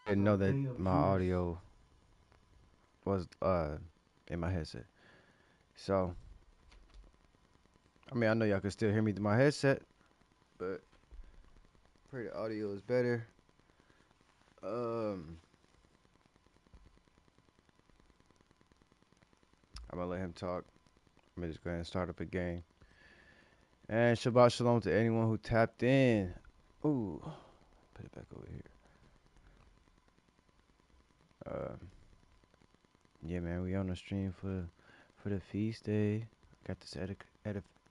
didn't know that day of my Judas. audio was in my headset. So I mean, I know y'all can still hear me through my headset, but pray the audio is better. Um, I'm gonna let him talk. I'm gonna just go ahead and start up a game. And Shabbat Shalom to anyone who tapped in. Ooh, put it back over here. Yeah, man, we on the stream for the feast day. Got this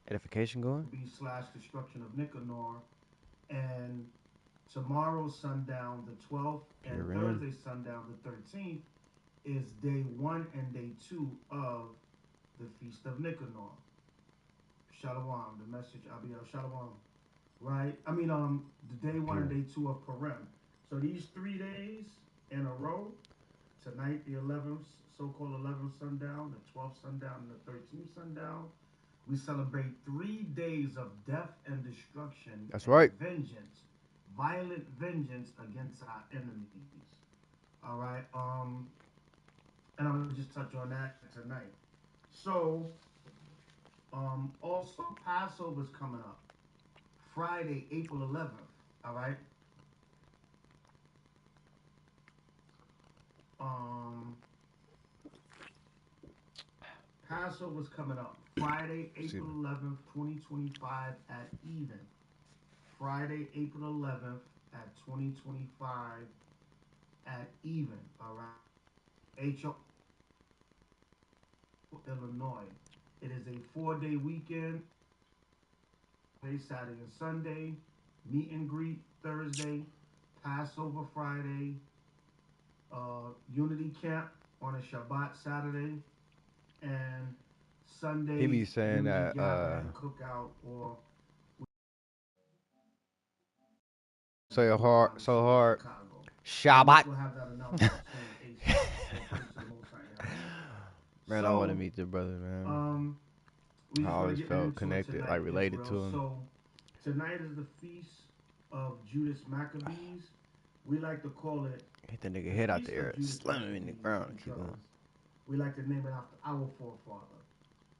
edification going. Be slash destruction of Nicanor, and tomorrow sundown the 12th and Purim. Thursday sundown the 13th is day 1 and day 2 of the feast of Nicanor. Shalom, the message Abiyah Shalom. Right? I mean the day 1 and Purim. day 2 of Purim. So these 3 days in a row, tonight the 11th, so-called 11th sundown, the 12th sundown, and the 13th sundown, we celebrate 3 days of death and destruction That's and right. vengeance, violent vengeance against our enemies. All right. And I'm gonna just touch on that tonight. So, also Passover's coming up, Friday, April 11th. All right. Um, Passover's coming up, Friday, Excuse April me. 11th, 2025 at even. Friday, April 11th at 2025 at even. All right. H.O. Illinois. It is a 4-day weekend. Saturday and Sunday, meet and greet Thursday, Passover Friday, Unity Camp on a Shabbat Saturday, and He Sunday be saying Unity that Gathering Cookout or so hard. Chicago. I'm Shabbat. just gonna have that announcement soon ASAP. All praise to the Most High Yahweh. Man, I want to So, meet the brother, man. um, we I just gonna always get right felt into it connected, tonight, like related Israel. to him. So tonight is the feast of Judas Maccabees. We like to call it Hit the nigga the head out the feast of air, Judas slam him in the Maccabees ground, and keep because going. we like to name it after our forefather.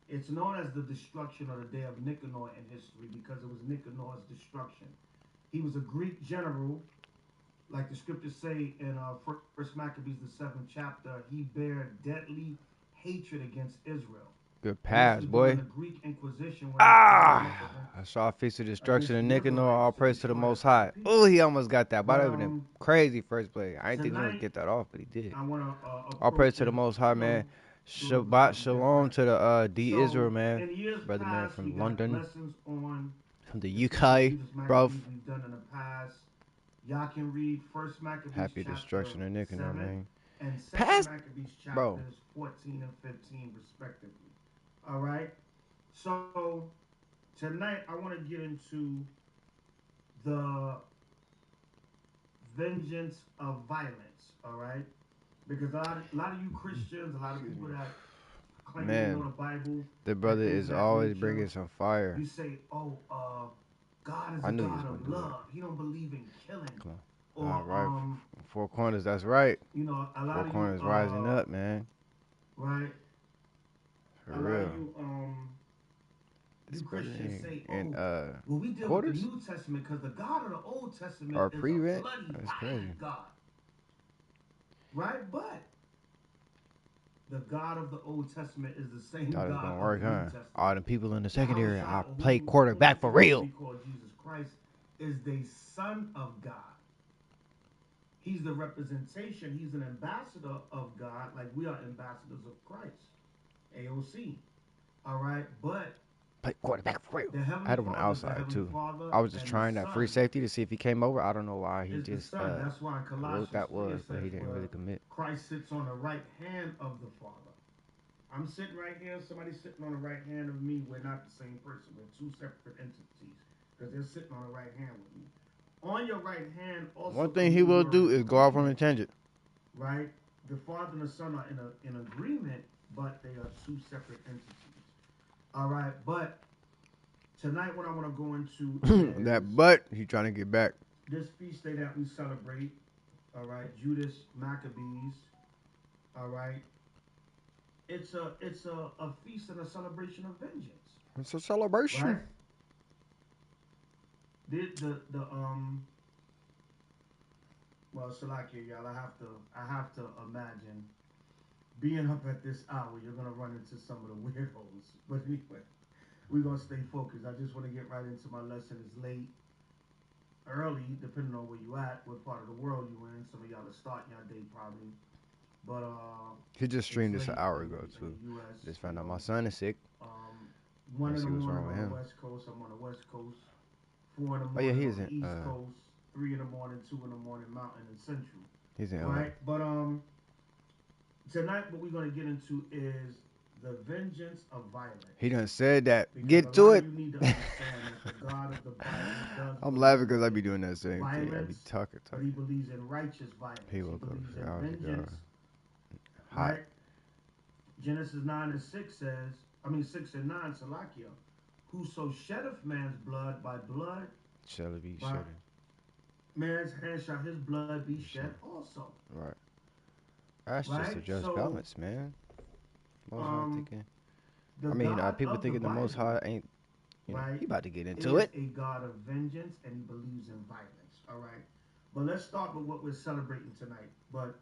It's known as the destruction of the day of Nicanor in history because it was Nicanor's destruction. He was a Greek general, like the scriptures say in First Maccabees, the 7th chapter. He bare deadly hatred against Israel. Good And this pass, was during boy. the Greek Inquisition when Ah! Zabach I saw a feast of destruction against in the Nicanor. Israelites All to praise to the destroy Most us as a High. Oh, people. he almost got that. Might But have been a crazy first play. I didn't think he was tonight get that off, but he did. I want to All praise approach to the it, Most High, you man. know, do a little Shabbat something shalom different. to the D So Israel, man. in years Brother man past, we from got London, lessons on from the the Feast of UK, Judas bro. Maccabees we've done in the past. Y'all can read First Maccabees Happy chapter destruction of Nicanor, 7 man. and Second Pass, Maccabees bro. chapters 14 and 15 respectively. All right. So tonight I want to get into the vengeance of violence. All right, because a lot of you Christians, a lot of Excuse people me. that claim they know Man, the Bible the and brother things of is that always nature, bringing some fire. you say, "Oh, God is I a knew he was God gonna of do it. love. He don't believe in killing." Come on. All Or right, four corners. That's right. a lot Four of you corners rising up, man. right, For a lot of real. you This you brother Christians say, in "Oh, well, we deal with the quarters New Testament because the God of the Old Testament or is a pre-rent. bloody, That's crazy. violent God." Right? But the God of the Old Testament is the same Thought it was God gonna of work, the New huh? All Testament. the people in the Yahweh secondary, Shah, I or play whom quarterback for today we real. call Jesus Christ, is the Son of God. He's the representation. He's an ambassador of God, like we are ambassadors of Christ. AOC. All right, but Play quarterback for real. the I Heavenly had him on the Father is the outside Heavenly too. Father, I was just and the trying that free Son safety to see if he came over. I don't know why he is the just Son. That's why in what Colossians that 3 was, it but says, he didn't where really commit. Christ sits on the right hand of the Father. I'm sitting right here, somebody sitting on the right hand of me. We're not the same person. We're two separate entities because they're sitting on the right hand with me. On your right hand also One thing comes he the will word do is go off on a agreement, tangent. right? The Father and the Son are in agreement, but they are two separate entities. All right, but tonight what I want to go into is That butt he trying to get back. this feast day that we celebrate, All right, Judas Maccabees. All right, it's a feast and a celebration of vengeance, It's a celebration. right? The well, Salakia, y'all, I have to imagine being up at this hour, you're gonna run into some of the weirdos. But anyway, we're gonna stay focused. I just want to get right into my lesson. It's late, early, depending on where you at, what part of the world you in. Some of y'all are starting your day probably, but He just it's streamed this an late hour in ago in too. the U.S. Just You found out my know, son is sick. um, one Let's in the see what's morning wrong with on the him. West Coast. I'm on the West Coast. 4 in the Oh yeah, morning on the East Coast. 3 in the morning, 2 in the morning, Mountain and Central. he's in LA. Right, but tonight what we're gonna get into is the vengeance of He violence. done said that. Because a Get to lot of it. you need to understand that the God of the Bible does I'm laughing believe because I be in doing that same thing. I be violence, talking, but he talking. believes in righteous He violence. He woke up believes for in hours ago. vengeance, Hot. right? Genesis 9 and 6 says, 6 and 9, Salakia, whoso sheddeth man's blood by blood, Shall it be by shitting? man's hand shall his blood be shed also. Right. That's just a Right? just So, balance, man. Most High um, thinking. the I mean, God people of the thinking the Most Bible, High ain't. right, He about to get into is it. a God of vengeance and he believes in violence. All right. But let's start with what we're celebrating tonight. But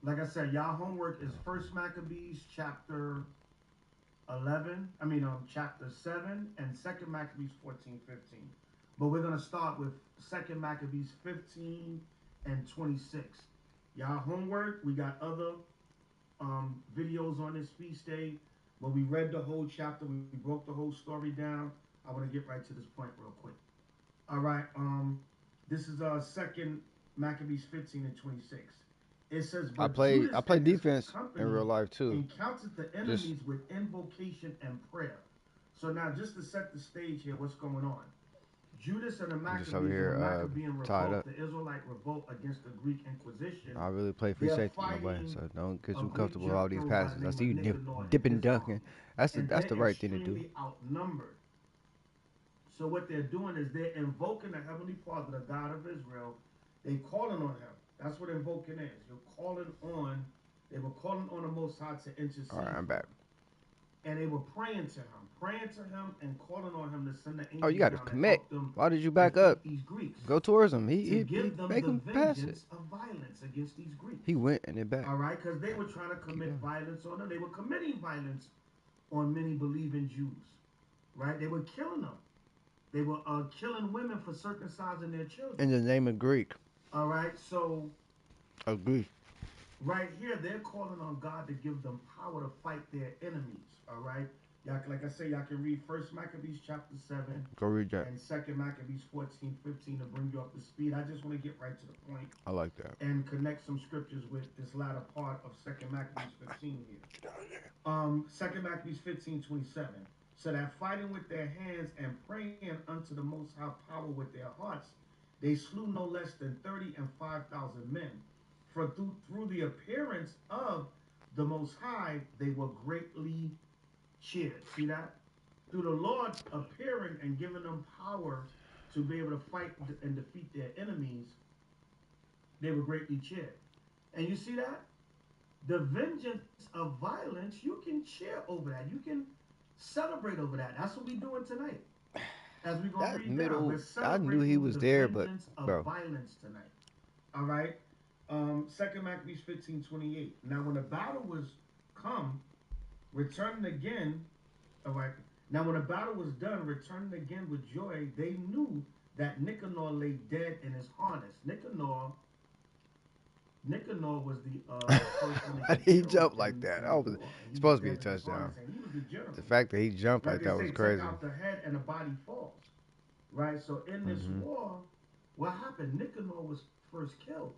like I said, y'all homework is First Maccabees chapter 11. Chapter 7 and Second Maccabees 14, 15. But we're gonna start with Second Maccabees 15 and 26. Y'all homework. We got other videos on this feast day. When we read the whole chapter, we broke the whole story down. I want to get right to this point real quick. All right. This is Second Maccabees 15 and 26. It says, I "But play. I Judas play and his defense in real company life too. encountered the Just, enemies with invocation and prayer." So now, just to set the stage here, what's going on? Judas and the I'm just over Maccabees or the here Maccabean tied revolt, up. the Israelite revolt against the Greek Inquisition, I really play free they're safety, my boy. fighting So don't get a too Greek comfortable with all these general by the passes. I name see of you Nicanor and dipping, his dunking. army. That's And the they're right thing to do. extremely outnumbered. So what they're doing is they're invoking the Heavenly Father, the God of Israel. They calling on him. That's what invoking is. They were calling on the Most High to All right, intercede I'm for back. them. And they were praying to him and calling on him to send the Oh, you angels got to down to commit. help them Why did you back defeat up? these Greeks, Go towards him. to He give them make the him pass it. vengeance of violence against these Greeks. He went and then back. All right, because they were trying to Keep commit going. violence on them. They were committing violence on many believing Jews. Right? They were killing them. They were killing women for circumcising their In children. the name of Greek. All right, so Agree. right here they're calling on God to give them power to fight their enemies. All right, y'all, like I say, y'all can read First Maccabees chapter 7 Go read that. and Second Maccabees 14, 15 to bring you up to speed. I just want to get right to the point I like that. and connect some scriptures with this latter part of Second Maccabees 15 here. Second Maccabees 15:27. So that fighting with their hands and praying unto the Most High power with their hearts, they slew no less than 30 and 5,000 men. For through the appearance of the Most High, they were greatly cheered. See that? Through the Lord appearing and giving them power to be able to fight and defeat their enemies, they were greatly cheered. And you see that? The vengeance of violence, you can cheer over that. You can celebrate over that. That's what we're doing tonight. As we're going to That read down, middle, we're I knew he celebrating was the there, but vengeance of bro, violence tonight. All right? Second Maccabees 15:28. Now, when the battle was come, returning again, all right. Now, when the battle was done, returning again with joy, they knew that Nicanor lay dead in his harness. Nicanor was the first one to get he killed jumped like that. in That the was war, and he was supposed to be a dead in his touchdown. harness, and he was the The general. fact that he jumped Right? like They that was say, take crazy. out the head and the body falls. Right? So in this Mm-hmm. war, what happened? Nicanor was first killed.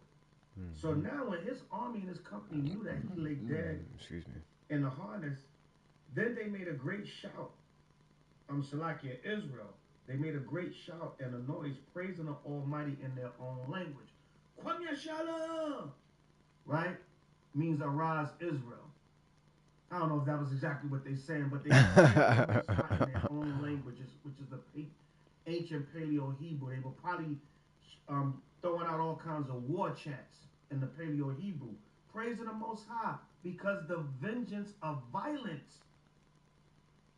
So Mm-hmm. now when his army and his company knew that he lay dead Excuse me. in the harness, then they made a great shout. Shalakia, Israel. They made a great shout and a noise, praising the Almighty in their own language. Kwanya Shalom! Right? Means arise Israel. I don't know if that was exactly what they're saying, but they praise the Most High in their own languages, which is the ancient Paleo Hebrew. They were probably throwing out all kinds of war chants in the Paleo Hebrew, praising the Most High because the vengeance of violence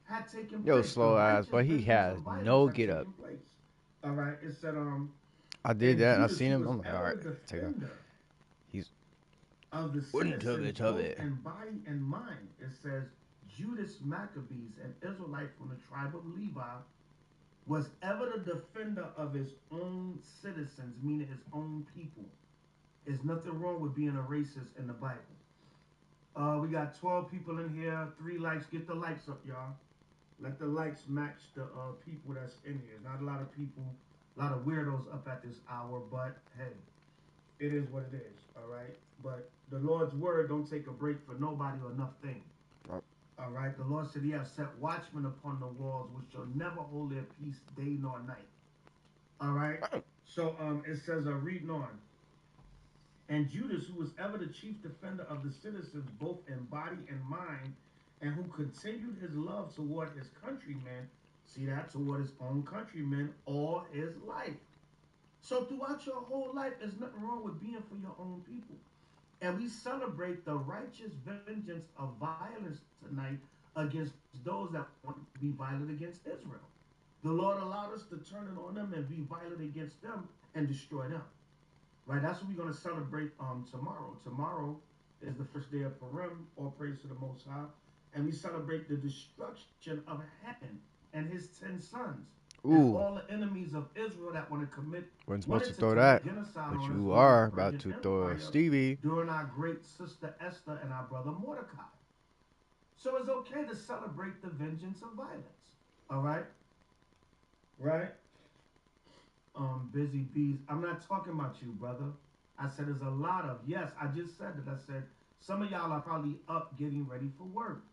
had taken Yo, place. The slow ass, righteous but he vengeance of has violence no had get up. taken place. All right, it said, I did and that. I Judas, seen who him. was I'm like, all ever right, the take off. defender He's of the tubby citizens, both tubby. in body and mind, it says, Judas Maccabees, an Israelite from the tribe of Levi, was ever the defender of his own citizens, meaning his own people. There's nothing wrong with being a racist in the Bible. We got 12 people in here, 3 likes. Get the likes up, y'all. Let the likes match the people that's in here. Not a lot of people, a lot of weirdos up at this hour, but hey, it is what it is, all right? But the Lord's word don't take a break for nobody or nothing. All right, the Lord said he has set watchmen upon the walls which shall never hold their peace day nor night. All right, so it says, reading on. And Judas, who was ever the chief defender of the citizens, both in body and mind, and who continued his love toward his countrymen, see that, toward his own countrymen, all his life. So throughout your whole life, there's nothing wrong with being for your own people. And we celebrate the righteous vengeance of violence tonight against those that want to be violent against Israel. The Lord allowed us to turn it on them and be violent against them and destroy them. Right? That's what we're going to celebrate tomorrow. Tomorrow is the first day of Purim, all praise to the Most High. And we celebrate the destruction of Haman and his 10 sons. And Ooh, all the enemies of Israel that wasn't supposed wanted to to throw commit that, genocide but on us you during the are about Persian to throw a Empire Stevie. during our great sister Esther and our brother Mordecai. So it's okay to celebrate the vengeance of violence. All right? Right? Busy bees. I'm not talking about you, brother. I said there's a lot of, yes, I just said that. I said some of y'all are probably up getting ready for work.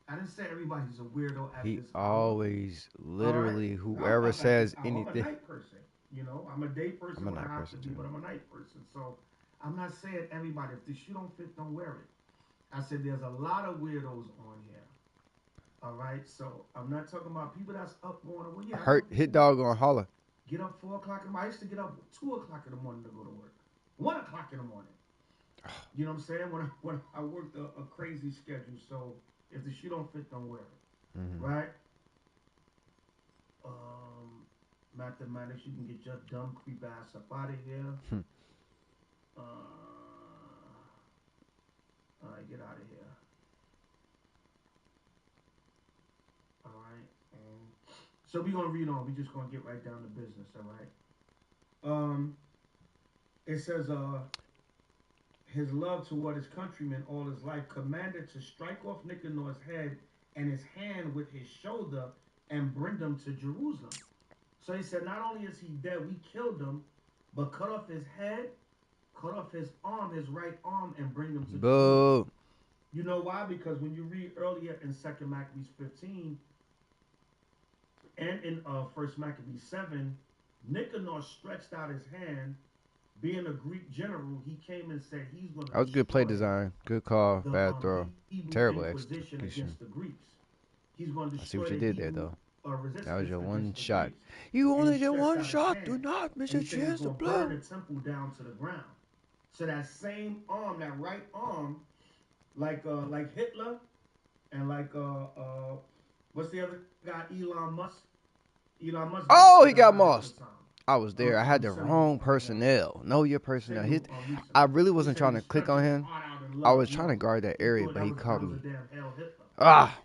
I didn't say everybody's a weirdo at He this hour. always, All right? literally, I'm whoever up at this says hour. I'm a anything. night person. You know, I'm a day I'm person a when I night have to person be, too. but I'm a night person. So I'm not saying everybody. If the shoe don't fit, don't wear it. I said there's a lot of weirdos on here. All right? So I'm not talking about people that's up going, well, yeah, I know Hurt hit people dog on holler. get up 4 o'clock in the morning. I used to get up 2 o'clock in the morning to go to work. 1 o'clock in the morning. You know what I'm saying? When I worked a crazy schedule. So if the shoe don't fit, don't wear it. Mm-hmm. Right? Mathematics, you can get your dumb creep ass up out of here. Alright, get out of here. Alright. So we're gonna read on. We're just gonna get right down to business, alright? It says his love toward his countrymen all his life, commanded to strike off Nicanor's head and his hand with his shoulder and bring them to Jerusalem. So he said, not only is he dead, we killed him, but cut off his head, cut off his arm, his right arm, and bring him to Jerusalem. Boo. You know why? Because when you read earlier in 2 Maccabees 15 and in 1 Maccabees 7, Nicanor stretched out his hand. Being a Greek general, he came and said he's going to That was good play destroy design. Good call. the Bad throw. Hebrew Terrible Inquisition execution. against the Greeks. He's going to I see what destroy you the did there, Hebrew though. That was resistance your one against the shot. Greeks. You And he only get stretched one out his shot. Do hand. not miss And a he said he's chance to going to burn blow. the temple down to the ground. So that same arm, that right arm, like Hitler and what's the other guy? Elon Musk. Elon Musk Oh, gangster he that got died at the mossed. time. I was there. I had the Send him wrong personnel. Know your personnel. Send him recently. I really He wasn't said trying he to click on stretched his him. heart out in I love. was trying to No, guard that he area, thought but that he was caught a me. damn hell Hitler. Ah,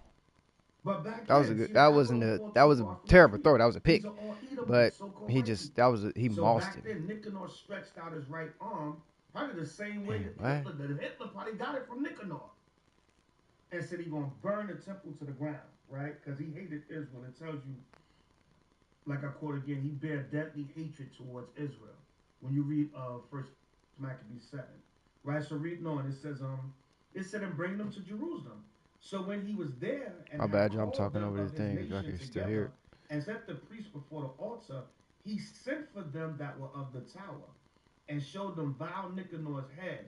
But back that was a then, good. see, That that's wasn't what a. World That War was II a are for terrible too. throw. That was a These pick. are all eatable, But so-called he white just. people. That was. He So mossed back him. then, Nicanor stretched out his right arm, probably the same way Damn, that what? Hitler did. Hitler probably got it from Nicanor. And said he's going to burn the temple to the ground, right? Because he hated Israel. It tells you, like I quote again, he bare deadly hatred towards Israel. When you read First Maccabees 7. Right, so reading on, it said and bring them to Jerusalem. So when he was there and My had bad, y'all. I'm called talking them over this of his thing. If y'all nation can still hear together it. and set the priests before the altar, he sent for them that were of the tower and showed them vile Nicanor's head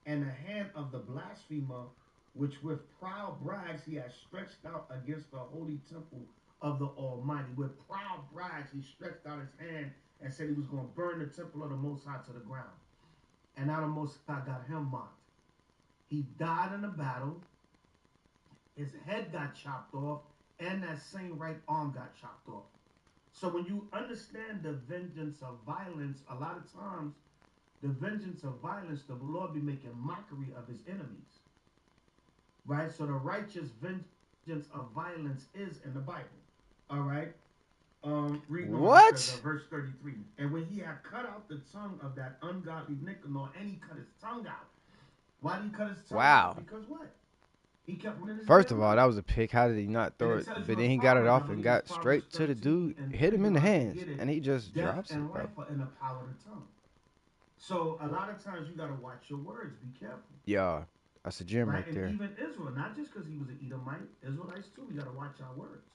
and the hand of the blasphemer, which with proud brags he had stretched out against the holy temple of the Almighty. With proud brags he stretched out his hand and said he was going to burn the temple of the Most High to the ground. And now the Most High got him mocked. He died in a battle. His head got chopped off, and that same right arm got chopped off. So when you understand the vengeance of violence, a lot of times the vengeance of violence, the Lord be making mockery of his enemies. Right? So the righteous vengeance of violence is in the Bible. All right? Reading on, it says, What? verse 33. And when he had cut out the tongue of that ungodly Nicanor, and he cut his tongue out. Why did he cut his tongue out? Wow. Because what? He kept running his First damn of all, mouth. that was a pick. How did he not And throw it it? tells But you then in he got it Proverbs, I off and believe it's got Proverbs straight to the 13 dude, and hit 3, him in where the I hands, forget it, and he just death drops it, and bro. life are in the power of the tongue. So a lot of times you got to watch your words. Be careful. Yeah, that's a gem Right? right And there. even Israel, not just because he was an Edomite, Israelites too, we got to watch our words.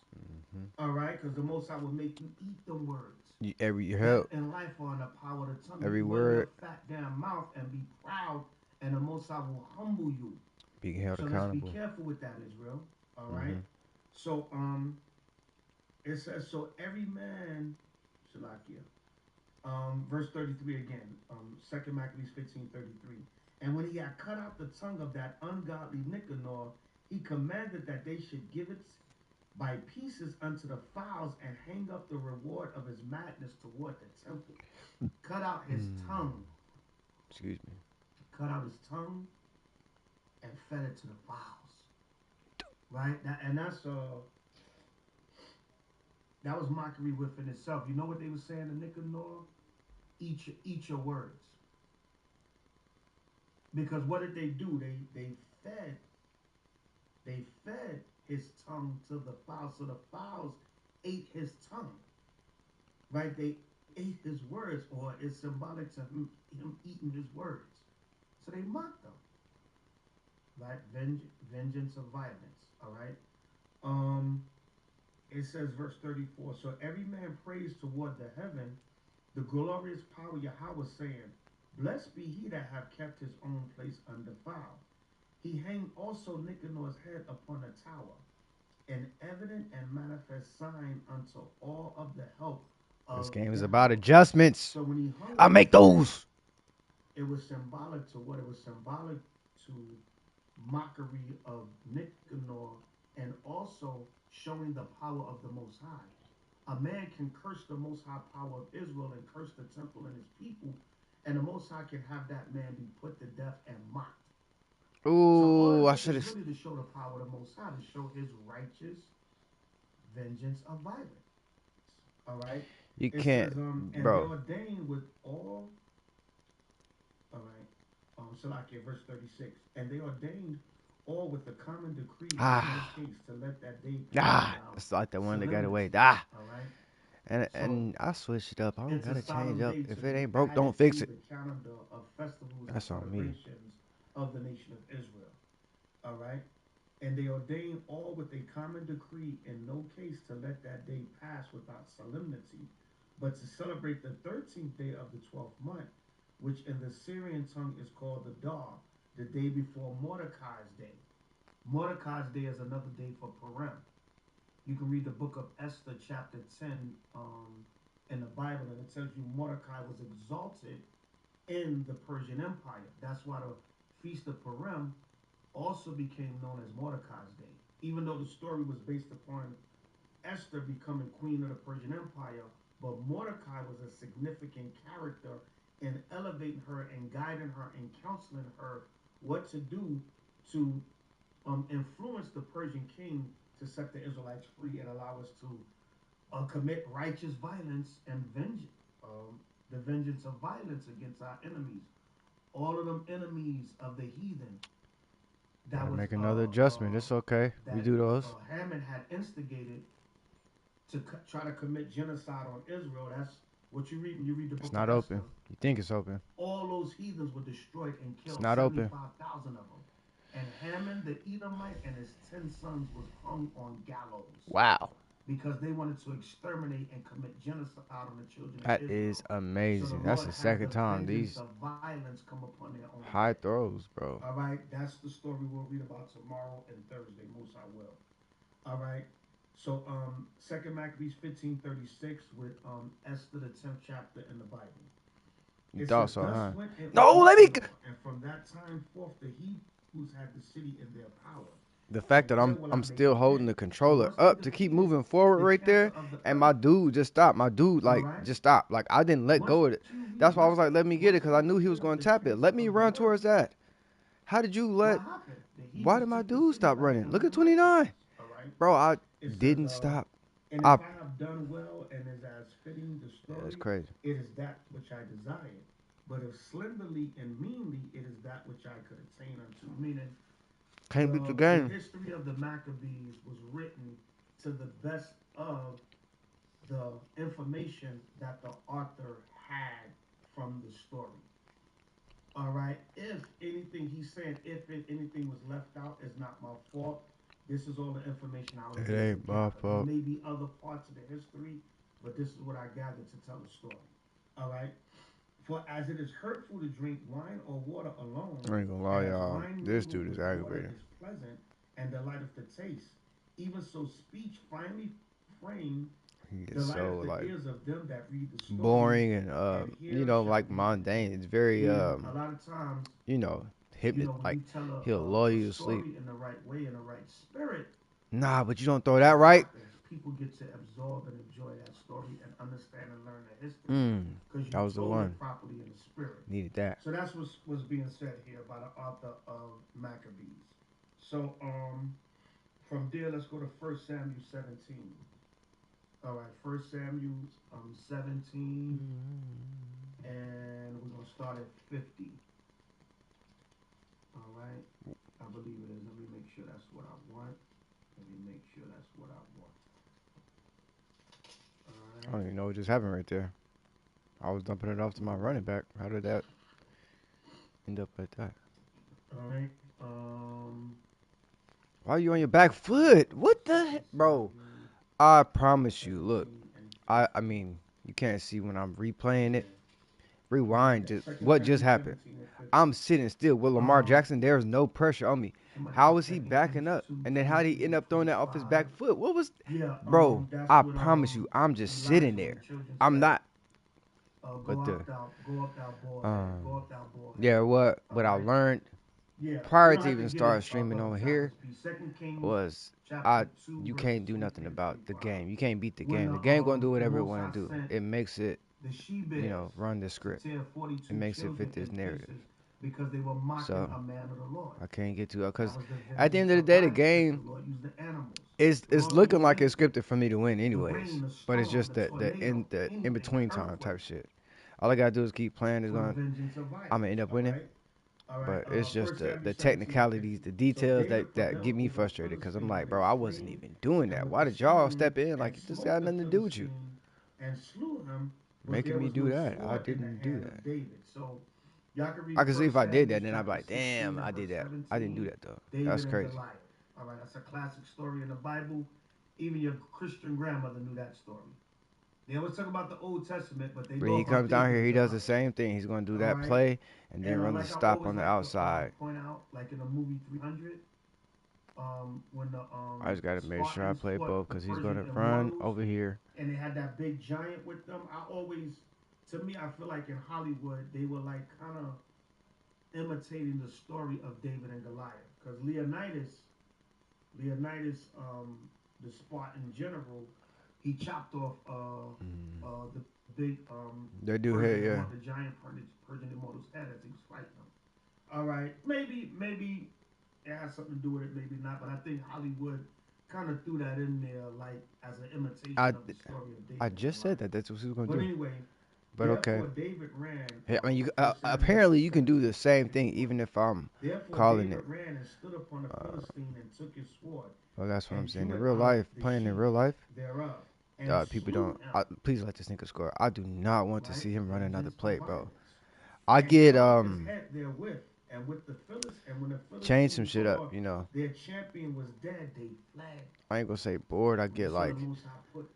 Hmm. All right? Because the Most High will make you eat them words. Every Death help, and life are in the power of the tongue. You every can run your word fat damn mouth and be proud, and the Most High will humble you. being held So let's be accountable. careful with that, Israel. All right? Hmm. So, it says, so every man, Shalakia, verse 33 again, 2 Maccabees 15:33. And when he had cut out the tongue of that ungodly Nicanor, he commanded that they should give it by pieces unto the fowls and hang up the reward of his madness toward the temple. Cut out his tongue, Excuse me. cut out his tongue, and fed it to the fowls. Right? And that was mockery within itself. You know what they were saying to Nicanor? Eat your words. Because what did they do? Fed they fed his tongue to the fowls. So the fowls ate his tongue. Right? They ate his words, or it's symbolic to him eating his words. So they mocked them. Right? Vengeance of violence. Alright? It says verse 34. So every man prays toward the heaven, the glorious power of Yahweh, saying, Blessed be he that hath kept his own place undefiled. He hanged also Nicanor's head upon a tower, an evident and manifest sign unto all of the help This of game is about Yahweh. adjustments. So when he hung I up make his head, those. it was symbolic to what? It was symbolic to mockery of Nicanor, and also showing the power of the Most High. A man can curse the Most High power of Israel and curse the temple and his people, and the Most High can have that man be put to death and mocked. So all Ooh, of I this should is have. really to show the power of the Most High, to show his righteous vengeance of violence. All right? You It can't, says, and they bro. ordained with all right, Salakia, verse 36, and they ordained all with a common decree in no Ah, case to let that day pass ah. without It's like the one that got away. solemnity. Ah. All right? So And I switched it up. I don't it's a gotta change solemn up. day to If it be ain't broke, don't added fix to it. the calendar of festivals and That's on me. celebrations of the nation of Israel. All right? And they ordained all with a common decree in no case to let that day pass without solemnity, but to celebrate the 13th day of the 12th month, which in the Syrian tongue is called the Dar, the day before Mordecai's day. Mordecai's day is another day for Purim. You can read the book of Esther, chapter 10, in the Bible, and it tells you Mordecai was exalted in the Persian Empire. That's why the Feast of Purim also became known as Mordecai's Day. Even though the story was based upon Esther becoming queen of the Persian Empire, but Mordecai was a significant character in elevating her and guiding her and counseling her what to do to influence the Persian king to set the Israelites free and allow us to commit righteous violence and vengeance, the vengeance of violence against our enemies. All of them enemies of the heathen that Gotta was make another adjustment. It's okay. We that do those. Hammond had instigated to try to commit genocide on Israel. That's what you read when you read the It's book of not Esther. open. You think it's open. All those heathens were destroyed and It's killed, not open. 75,000 of them. And Hammond the Edomite and his 10 sons was hung on gallows Wow. because they wanted to exterminate and commit genocide on the children of That is Israel. So the amazing. That's Lord the had second the time vengeance these of violence come upon their own high head. throws, bro. All right, that's the story we'll read about tomorrow and Thursday. Most I will. All right. So Second Maccabees 15:36 with Esther the 10th chapter in the Bible. You It thought says, so, "Thus huh? went it with No, let me. Nicanor, and from that time forth the Hebrews had the city in their power. The fact And that there I'm will I I'm make a still holding pen." the So controller once they up to keep defeated moving forward the right cancer there, of the and my earth, dude just stopped. My dude all like right. just stopped. Like I didn't let Once go of it. you That's why I was once like, let me get it once because they I knew he was fulfilled going the to tap it. cancer Let me of the run world, towards that. How did you what let? happened? The Why Hebrews did my took the dude city stop back running? under Look the at 29, Romans. All right. bro. I It says, didn't stop. and I if I have done well and is as fitting the yeah, that's story, crazy. it is that which I desire. But if slenderly and meanly, it is that which I could attain unto. Meaning, Can't beat the the game. history of the Maccabees was written to the best of the information that the author had from the story. All right. If anything he's saying, if anything was left out, is not my fault. This is all the information I was It able to ain't my gather. There fault. may be other parts of the history, but this is what I gathered to tell the story. All right. For as it is hurtful to drink wine or water alone, I ain't gonna and lie, as y'all. wine This mingled dude is with water aggravating. is pleasant and delighteth the taste, even so speech finely framed He gets delighteth so the like ears of them that read the story, boring and and here shall like be the mundane. end. It's very Meaning, a lot of times, you know, hypnot when like you tell he'll lull a you to sleep. story in the right way, in the right spirit, Nah, but you don't throw that what right. happens? People get to absorb and enjoy that story and understand and learn the history Mm, because you that was the told one. it properly in the spirit. Needed that. So that's what was being said here by the author of Maccabees. So from there, let's go to First Samuel 17. All right, First Samuel 17, and we're gonna start at 50. All right, I believe it is. Let me make sure that's what I want. Let me make sure that's what I want. All I right. don't even know what just happened right there. I was dumping it off to my running back. How did that end up like that? All right. Why are you on your back foot? What the heck? First Bro, Samuel I promise you. Look, 17 and I 50. mean, you can't see when I'm replaying it. Yeah. Okay, Rewind that's just Second what just Samuel happened. 17 and 50. I'm sitting still with Lamar Um, Jackson. There's no pressure on me. Somebody How put was he Second backing Kings up? 2, And then how did he 23 end and up throwing that off his 25. back foot? What was, Yeah, bro? that's I what promise you, I'm just sitting Elijah, when the there. children I'm said, not. But the go up thou bald head, go um, up thou bald yeah, head. All what I right. learned Yeah, you prior don't to have to even get it start streaming over chapter here speed. Second Kings was chapter I 2 you verses can't do nothing 23 and about the 25. game. You can't beat the When game. The game gonna do the whatever it Most wanna High do. sent It makes it, the she bears run the to script. tear It 42 makes it fit children this in narrative. pieces because they were mocking So a man of the Lord. I can't get to it That because was the at the end vengeance of the of day, the Isaac. The game Lord used the animals. The it's Lord could looking use like it's anything. scripted for me to win The anyways. rain, the But it's storm, just the the tornado, in anything, between the time type earthquake shit. All I gotta do is keep playing. Is for the going vengeance of I'm gonna violence. end up All winning. right. All right. But it's just First Samuel the 17 and technicalities, 50. the So details David that get prevailed me over the frustrated because I'm Philistine like, with a bro, I wasn't sling even doing and that. with Why the did y'all stone, step in? and Like, this got smote the nothing to do with you. Philistine and slew him, but Making there me was do no that. I sword in the didn't do hand that. of David. So y'all can read I can see if First I did Samuel that, then I'd be chapter like, 16 damn, and I did verse that. I didn't do 17, that though. David That's and crazy. Goliath. All right, that's a classic story in the Bible. Even your Christian grandmother knew that story. They always talk about the Old Testament, but they When know he about comes down David here, and he does the Goliath. same thing. He's gonna do All that right. play and then And run the like I stop always on the like to outside. point out, like in the movie 300, when the I just gotta make sure I Spartans play fought both the because he's Persian gonna run immortals, over here. and they had that big giant with them. To me, I feel like in Hollywood they were like kind of imitating the story of David and Goliath, because Leonidas, the Spartan general, he chopped off the big They do hit, yeah. the giant Persian immortal's head as he was fighting him. All right, maybe it has something to do with it, maybe not. But I think Hollywood kind of threw that in there, like as an I imitation of the story of I David and just said Goliath. that. That's what he was gonna But do. anyway, But okay. therefore David ran. Hey, I mean, you First Samuel apparently you can do the 17 and same thing 51. even if I'm Therefore calling David it. ran and stood upon the Philistine and took his sword Well, that's what I'm and saying. drew In it real out of life, the playing in sheath real life, thereof and people slew don't. him. Please let this nigga score. I do not want to Right, see him run another vengeance of play, bro. violence, I and get covered his head therewith. And with the and when the change some Philistines shit up. saw their champion was dead, they fled. I ain't gonna say bored. I You get saw the like Most High put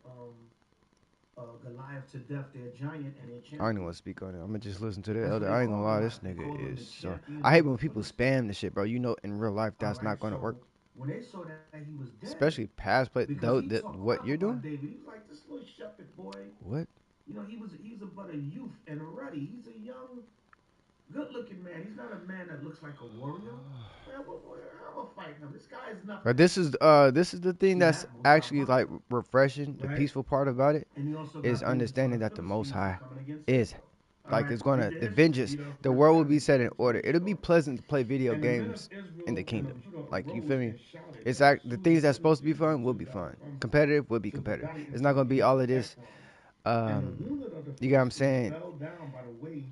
Goliath to death, their giant and their I don't even champion. want to speak on it. I'm gonna just listen to the That's what elder. they I ain't gonna called lie. This Goliath. They nigga called him is the so. champion I hate of the when people Philistines. spam the shit, bro. You know, in real life, All that's right, not gonna work. so when they saw that he was dead, Especially past play. because Though he that talked what wild you're about doing? David. He was like this little shepherd boy. What? You know, he's a but a youth and ruddy. He's a young, good-looking man. He's not a man that looks like a warrior. Man, how am I fighting him? This guy is But nothing. this is the thing See that's that Most High actually like power, refreshing. The right? peaceful part about it And he also is got vengeance on understanding the that the Most Philistines for High coming against is Israel. All like right, it's read gonna the the history. See vengeance. the The first world will battle be he set fought in was order. very It'll be short. pleasant to play video And the men of games in the Israel and kingdom. of Judah Like you feel arose me? and shouted It's and act the pursued the things that's supposed to be Philistines fun will be until thou fun. come Competitive will be to the competitive. valley It's into not the gonna be gate all of of this. Ekron. And the Um, wounded of the you got what I'm Philistines saying? fell down by the way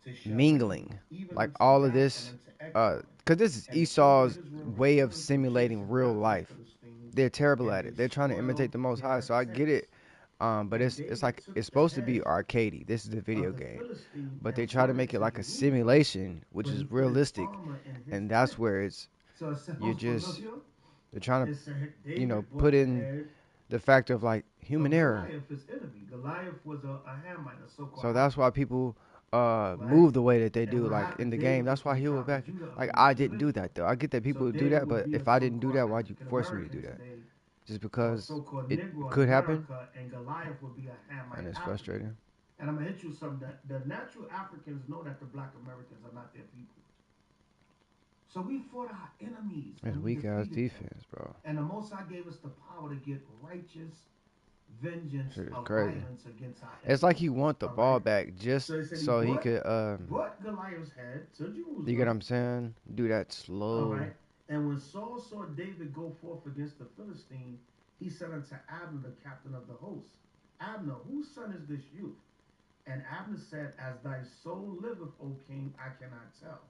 to Shaaraim, Mingling, even like unto all of Gath and this. unto Ekron. Because this is And the children of Esau's Israel way of returned from simulating chasing real after the life. Philistines, They're terrible and at they it. They're trying to imitate spoiled the Most High. their So I get tents. it. But And it's David like took it's the supposed to be head arcadey. This is the of video the game, Philistine but and they try to brought make it it to like a Jerusalem, simulation, which but he is put his realistic, armor in his and tent. that's where it's So it you're sounds just familiar. they're trying to It said David brought put the in head the factor of like human of error. Goliath, his enemy. Goliath was a Hamite, a so-called So that's why African, people right? move the way that they And do, what like in happened? the game. David That's why he will encountered back. Judah of the Like I nation of didn't do Israel. that though. I get that So people would do David that, would but be a if I didn't do so-called that, why'd you African force me to American do that? today, Just or because so-called it Negro in could happen, America, and Goliath would be a and Hamite it's African. frustrating. And I'm gonna hit you with something that the natural Africans know that the black Americans are not their people. So we fought our enemies It's and we weak ass defeated them. defense, bro. And the Most High gave us the power to get righteous vengeance Shit is of crazy. violence against our It's like enemies. he want the All ball right. back just So he said he so he brought could brought Goliath's head to you get what Jerusalem. I'm saying? Do that All slow. right. And when Saul saw David go forth against the Philistine, he said unto Abner, the captain of the host, Abner, whose son is this youth? And Abner said, As thy soul liveth, O king, I cannot tell.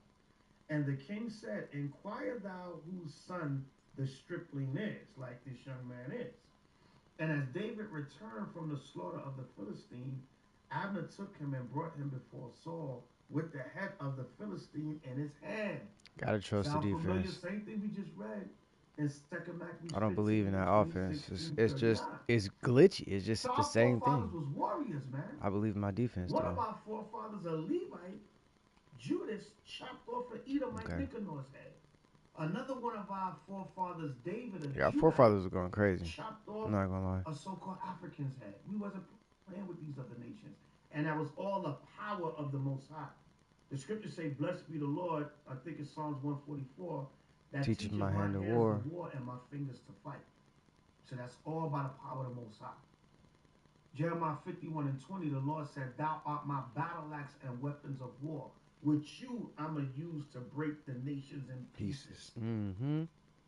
And the king said, Inquire thou whose son the stripling is, like this young man is. And as David returned from the slaughter of the Philistine, Abner took him and brought him before Saul with the head of the Philistine in his hand. Gotta trust the Sound familiar? defense. Same thing we just read in 2 Maccabees I don't believe in 15, that 26 offense. through It's just 39. it's glitchy. It's So just the our same forefathers thing. was warriors, man. I believe in my defense One of though. our forefathers, a Levite, Judas, chopped off an Edomite Okay. Nicanor's head. Another one of our forefathers, David, a Yeah, our Judite, forefathers were going crazy. chopped I'm off not gonna lie. a so-called African's head. We wasn't playing with these other nations. And that was all the power of the Most High. The scriptures say, Blessed be the Lord, I think it's Psalms 144, that Teaching teacheth my my hand to hands to war. war and my fingers to fight. So that's all by the power of the Most High. Jeremiah 51 and 20, the Lord said, Thou art my battle axe and weapons of war, which you I'm going to use to break the nations in pieces. Pieces. Mm-hmm.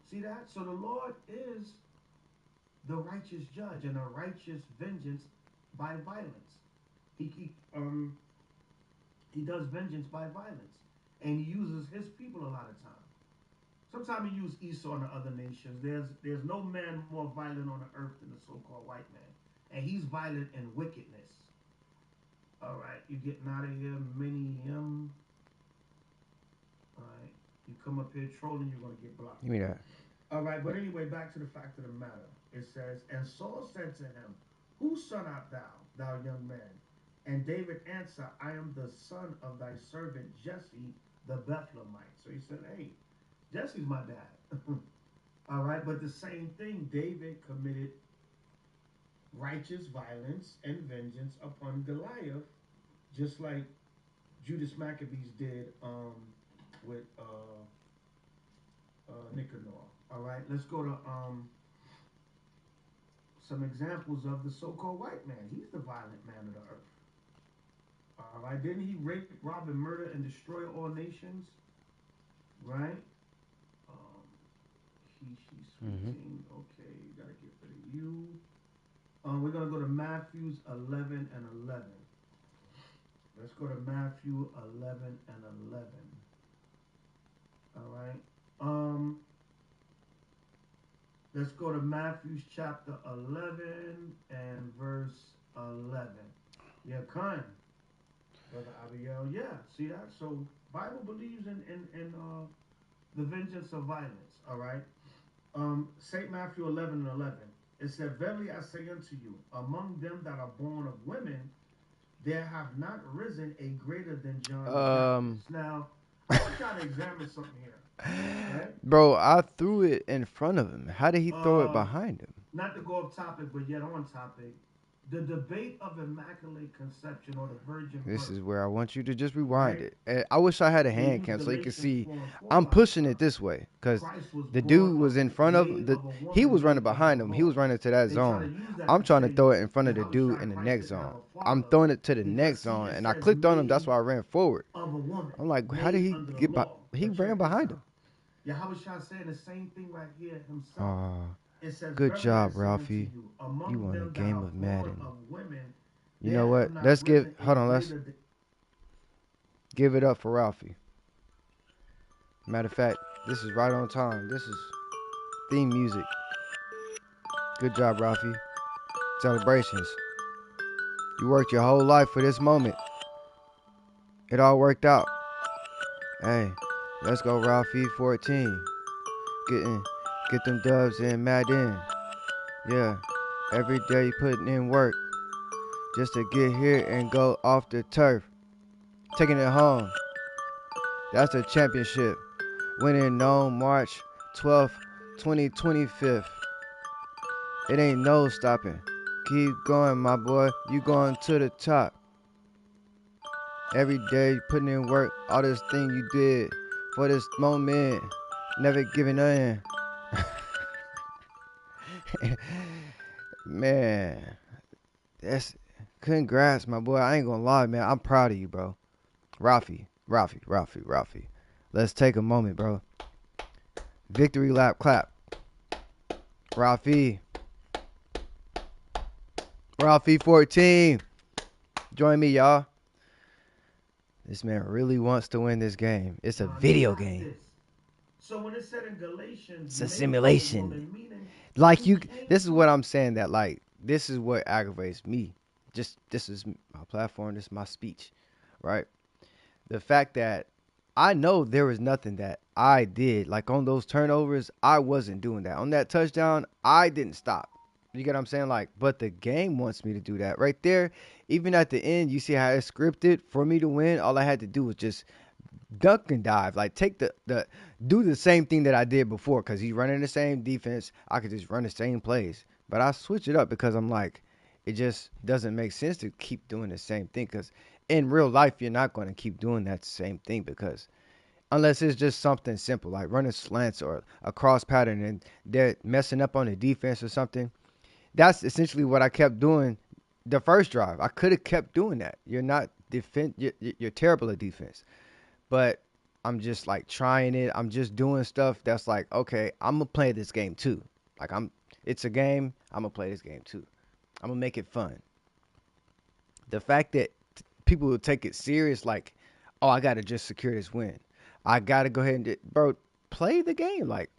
See that? So the Lord is the righteous judge and a righteous vengeance by violence. He does vengeance by violence, and he uses his people a lot of times. Sometimes he uses Esau and the other nations. There's no man more violent on the earth than the so-called white man, and he's violent in wickedness. All right, you getting out of here, many him. All right, you come up here trolling, you're gonna get blocked. Give me that. All right, but anyway, back to the fact of the matter. It says, And Saul said to him, Whose son art thou, thou young man? And David answered, I am the son of thy servant Jesse the Bethlehemite. So he said, Hey, Jesse's my dad. All right, but the same thing, David committed righteous violence and vengeance upon Goliath, just like Judas Maccabees did with Nicanor. All right, let's go to some examples of the so-called white man. He's the violent man of the earth. All right, didn't he rape, rob, and murder and destroy all nations? Right? Um, Mm-hmm. sweeting. Okay, gotta get rid of you. We're gonna go to Matthews 11 and 11. Let's go to Matthew 11 and 11. All right. Let's go to Matthew chapter 11 and verse 11. Yeah, kind. Brother Abiel. Yeah, see that? So Bible believes in the vengeance of violence. All right. St. Matthew 11 and 11. It said, Verily I say unto you, among them that are born of women, there have not risen a greater than John the Um, Baptist. Now, I want y'all to examine something here. right? Bro, I threw it in front of him. How did he throw it Um, behind him? Not to go off topic, but yet on topic, the debate of immaculate conception or the virgin This birth, is where I want you to just rewind right? it. I wish I had a They hand use cam so you could Galatians see. 4 and 4 a I'm lot of pushing it times. this way because Christ was the born dude was of in front of him. made of a He woman was running made by the behind him. He was law. running to that They try to zone. use that I'm to trying to say throw it in front of the dude Yahushua in the Christ next didn't have zone. a I'm father throwing it to the because next see zone, it and I says clicked on him. That's made why I ran forward. of a woman, I'm like, how did made he under the get by? law. He But ran check this behind him. out. Yahushua saying the same thing right here himself. Oh, It says, good verily I job, say unto Ralphie. you, You among won a them that game are of born Madden. of women, You know there what? have not Let's give. risen a Hold on. Let's greater. give it up for Ralphie. Matter of fact, this is right on time. This is theme music. Good job, Ralphie. Celebrations. You worked your whole life for this moment. It all worked out. Hey, let's go, Ralphie 14. Get them dubs in Madden. Yeah, every day putting in work just to get here and go off the turf. Taking it home. That's the championship. Winning on March 12th, 2025. It ain't no stopping. Keep going, my boy. You going to the top. Every day putting in work. All this thing you did for this moment. Never giving in. Man, that's congrats, my boy. I ain't gonna lie, man. I'm proud of you, bro. Ralphie. Let's take a moment, bro. Victory lap clap. Ralphie. Ralphie 14. Join me, y'all. This man really wants to win this game. It's a They video got game. this. So when it said in Galatians, It's a made of a simulation. woman, meaning Like he you, came this is through. what I'm saying. That like this is what aggravates me. Just this is my platform. This is my speech, right? The fact that I know there was nothing that I did. Like on those turnovers, I wasn't doing that. On that touchdown, I didn't stop. You get what I'm saying? Like, but the game wants me to do that. Right there, even at the end, you see how it's scripted for me to win. All I had to do was just dunk and dive. Like take the do the same thing that I did before because he's running the same defense. I could just run the same plays. But I switch it up because I'm like, it just doesn't make sense to keep doing the same thing because in real life you're not going to keep doing that same thing because unless it's just something simple like running slants or a cross pattern and they're messing up on the defense or something. That's essentially what I kept doing the first drive. I could have kept doing that. You're not defend. You're terrible at defense. But I'm just like trying it. I'm just doing stuff that's like, okay, I'm gonna play this game too. Like it's a game. I'm gonna play this game too. I'm gonna make it fun. The fact that people will take it serious, like, oh, I gotta just secure this win. I gotta go ahead and, bro, play the game. Like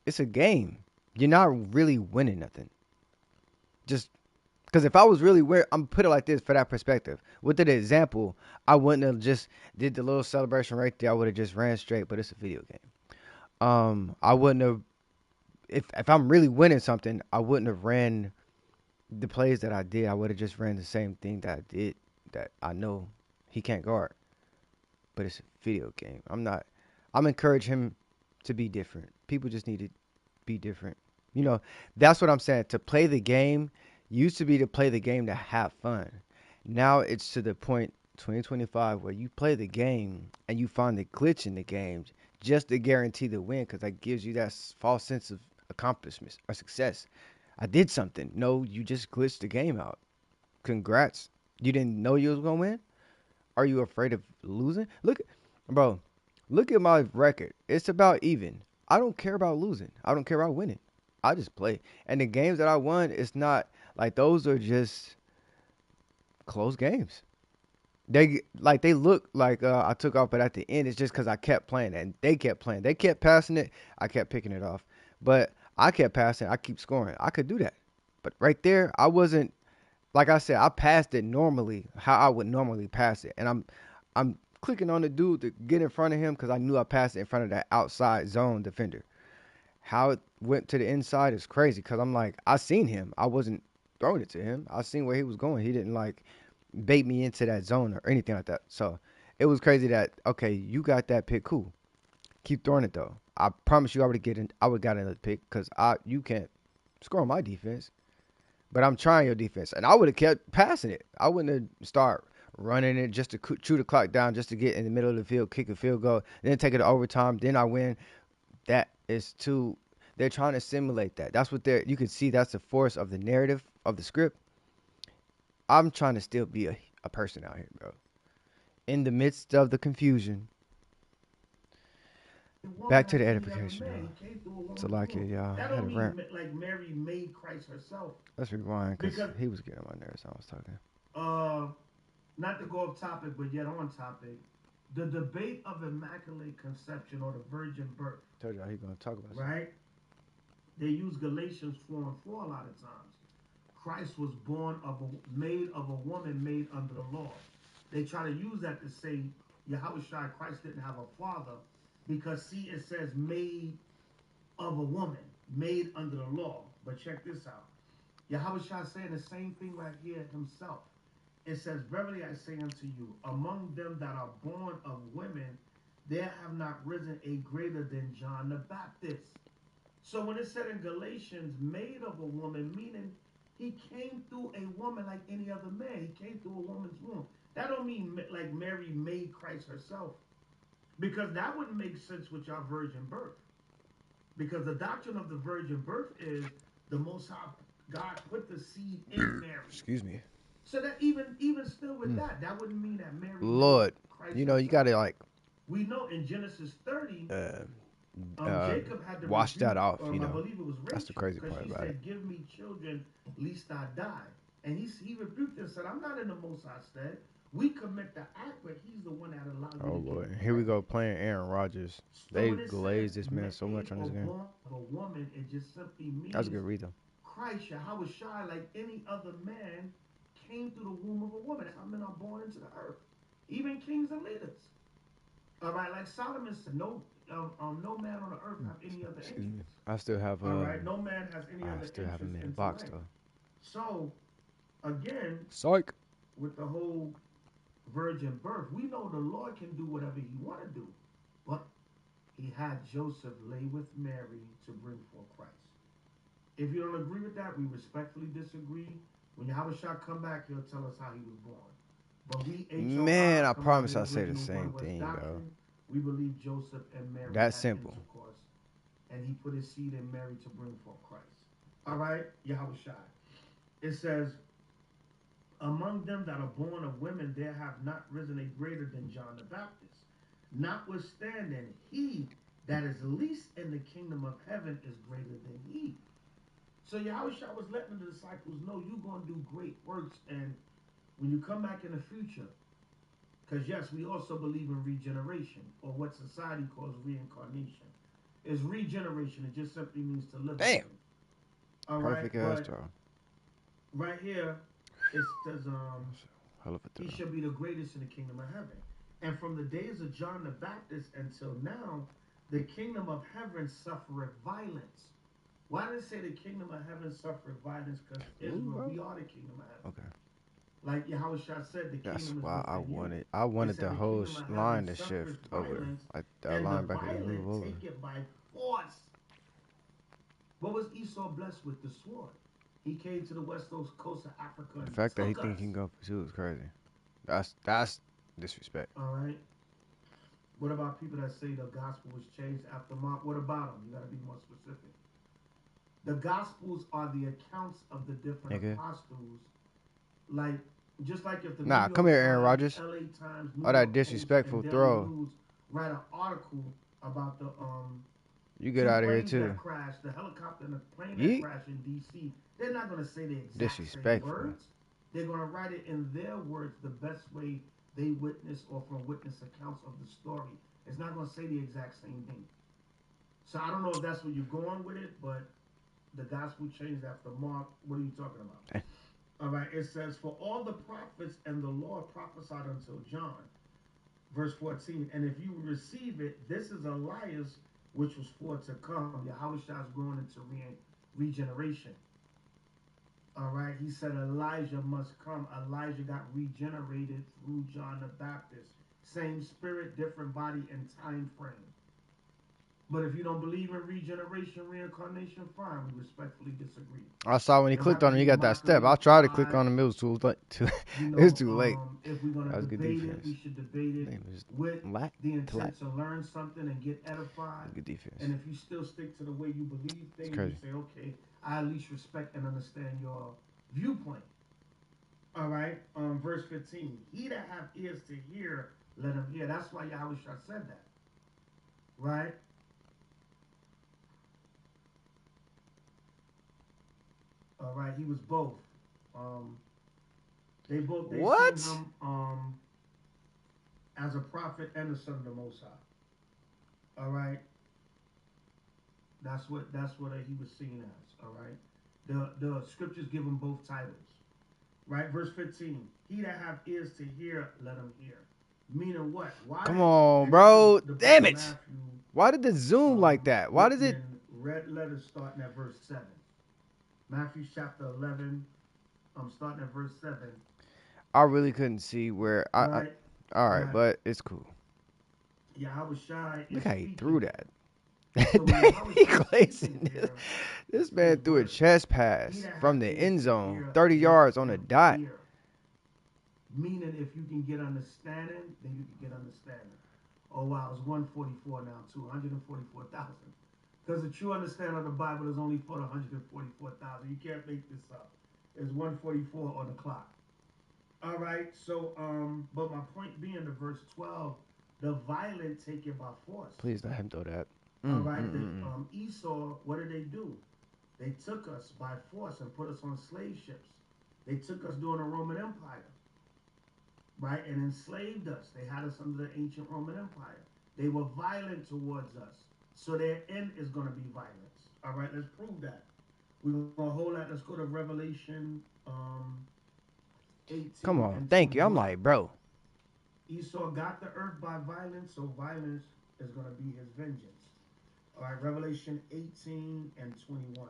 it's a game. You're not really winning nothing. Just because if I was really where I'm put it like this for that perspective. With the example, I wouldn't have just did the little celebration right there. I would have just ran straight. But it's a video game. I wouldn't have if I'm really winning something. I wouldn't have ran the plays that I did. I would have just ran the same thing that I did that I know he can't guard. But it's a video game. I'm not. I'm encouraging him to be different. People just need to be different. You know, that's what I'm saying. To play the game used to be to play the game to have fun. Now it's to the point 2025 where you play the game and you find the glitch in the game just to guarantee the win because that gives you that false sense of accomplishment or success. I did something. No, you just glitched the game out. Congrats. You didn't know you was gonna win. Are you afraid of losing? Look, bro. Look at my record. It's about even. I don't care about losing. I don't care about winning. I just play. And the games that I won, it's not like those are just close games. They look like I took off, but at the end it's just because I kept playing and they kept playing. They kept passing it. I kept picking it off, but I kept passing. I keep scoring. I could do that, but right there I wasn't. Like I said, I passed it normally how I would normally pass it, and I'm clicking on the dude to get in front of him because I knew I passed it in front of that outside zone defender. How it went to the inside is crazy because I'm like, I seen him. I wasn't throwing it to him. I seen where he was going. He didn't like bait me into that zone or anything like that. So it was crazy that, okay, you got that pick, cool. Keep throwing it though. I promise you, I would got another pick because you can't score on my defense. But I'm trying your defense, and I would have kept passing it. I wouldn't have start running it just to chew the clock down, just to get in the middle of the field, kick a field goal, then take it to overtime. Then I win. That is too. They're trying to simulate that. That's what they're. You can see that's the force of the narrative of the script. I'm trying to still be a person out here, bro. In the midst of the confusion, Woman back to like the any other edification, man. though. He came through a So woman's like womb. y'all That had don't a mean rant. like Mary made Christ herself. Let's rewind because Because he was getting on my nerves. I was talking. uh, not to go off topic, but yet on topic, the debate of immaculate conception or the virgin birth, Told y'all he gonna talk about something. right? They use Galatians 4 and 4 a lot of times. Christ was made of a woman made under the law. They try to use that to say Yahweh Shai Christ didn't have a father because see it says made of a woman, made under the law. But check this out. Yahweh Shai saying the same thing right here himself. It says, verily I say unto you, among them that are born of women, there have not risen a greater than John the Baptist. So when it said in Galatians, made of a woman, meaning he came through a woman like any other man. He came through a woman's womb. That don't mean like Mary made Christ herself. Because that wouldn't make sense with your virgin birth. Because the doctrine of the virgin birth is the Most High God put the seed in Mary. Excuse me. So that even still with that wouldn't mean that Mary made Lord, Christ you know you herself. gotta like We know in Genesis 30, uh, uh, Jacob had to wash that rebuke, off. You I know, believe it was that's the Rachel, crazy because part she about it. said, "Give me children, lest I die." And he rebuked her and said, "I'm not in the Most High stead. We commit the act, but He's the one that allowed Oh you to Lord, get here we go pregnant." playing Aaron Rodgers. So They when it says glazed this man so made much on or this game. born of a woman, it just simply That's a means good read though. Christ, Yahweh Shai, like any other man, came through the womb of a woman. How men are born into the earth, even kings and leaders. All right, like Solomon said, no man on the earth have any other Excuse me. angels. I still have All right, no man has any I other still have him interest in the box intellect. though. So again, Psych. with the whole virgin birth, we know the Lord can do whatever He want to do, but He had Joseph lay with Mary to bring forth Christ. If you don't agree with that, we respectfully disagree. When Yahweh Shah come back, he'll tell us how he was born. But we Man, HOI I come out promise of I the say the original same One West thing, bro. doctrine. We believe Joseph and Mary That had simple. intercourse, and he put his seed in Mary to bring forth Christ. All right, Yahweh Shai. It says, among them that are born of women, there have not risen a greater than John the Baptist. Notwithstanding, he that is least in the kingdom of heaven is greater than he. So Yahweh was letting the disciples know you're going to do great works, and when you come back in the future, because yes, we also believe in regeneration, or what society calls reincarnation. Is regeneration. It just simply means to live Damn. again. All right, Perfect ass but throw. right here it says Hell of a he throw. shall be the greatest in the kingdom of heaven. And from the days of John the Baptist until now, the kingdom of heaven suffereth violence. Why did it say the kingdom of heaven suffereth violence? Because Israel, we are the kingdom of heaven. Okay. Like Yahweh Shah said, the That's kingdom is why within you. I It wanted said the the whole kingdom of heaven line to suffers shift over. violence, Like that and the linebacker to move violent over. take it by force. What was Esau blessed with? The sword. He came to the west coast of Africa The and fact that he took think us. he can go for two is crazy. That's disrespect. All right. What about people that say the gospel was changed after Mark? What about them? You got to be more specific. The gospels are the accounts of the different Nigga. apostles. Like, just like if the New Nah, come York here, Aaron Times, Rodgers. LA Times, New All that York Post, and disrespectful Daily throw. News write an article about the You get two out of here planes too. that crashed, the helicopter and the plane that Yeet. crashed in D.C., they're not going to say the exact same Disrespectful. words. They're going to write it in their words, the best way they witness or from witness accounts of the story. It's not going to say the exact same thing. So I don't know if that's where you're going with it, but the gospel changed after Mark. What are you talking about? All right, it says, for all the prophets and the Lord prophesied until John. Verse 14, and if you receive it, this is Elias, which was for to come. Yahweh Shah is going into regeneration. All right, he said Elijah must come. Elijah got regenerated through John the Baptist. Same spirit, different body and time frame. But if you don't believe in regeneration, reincarnation, fine. We respectfully disagree. I saw when he There don't clicked have to on it, be he a got that step. mockery I of tried to click pride. on him. It was too late. It was too late. If we're gonna That was good debate it, we defense. should debate it Name is with Lack the to Lack. intent to learn something and get edified. Good defense. And if you still stick to the way you believe It's things, you crazy. say, okay, I at least respect and understand your viewpoint. All right. Verse 15. He that have ears to hear, let him hear. That's why Yahweh said that. Right? All right. He was both. Um, they seen What? him as a prophet and a son of the Most High. All right. That's what he was seen as. All right. The scriptures give him both titles. Right. Verse 15. He that have ears to hear, let him hear. Meaning what? Come Why? on, And this is bro. the book Damn of it. Matthew, Why did it zoom like that? Why does written it? in red letters starting at verse 7. Matthew chapter 11, I'm starting at verse 7. I really couldn't see where I Right? all right, That but it's cool. Yahweh Shai Look is how he threw speaking here. that. So when Yahweh He Shai is speaking glazing this. here, This in man his threw a word, chest he pass that from have the ears end to zone, hear, 30 let yards on the him dot. hear. Meaning if you can get understanding, then you can get understanding. Oh wow, it's 144 now too, 144,000. Because the true understanding of the Bible is only for the 144,000. You can't make this up. It's 144 on the clock. All right. So, but my point being, the verse 12, the violent take it by force. Please let him throw that. All right. The Esau, what did they do? They took us by force and put us on slave ships. They took us during the Roman Empire, right, and enslaved us. They had us under the ancient Roman Empire. They were violent towards us. So their end is going to be violence. All right, let's prove that. We're going to hold that. Let's go to Revelation Come 18 on. and Thank you. I'm 21. like, bro. Esau got the earth by violence, so violence is going to be his vengeance. All right, Revelation 18 and 21.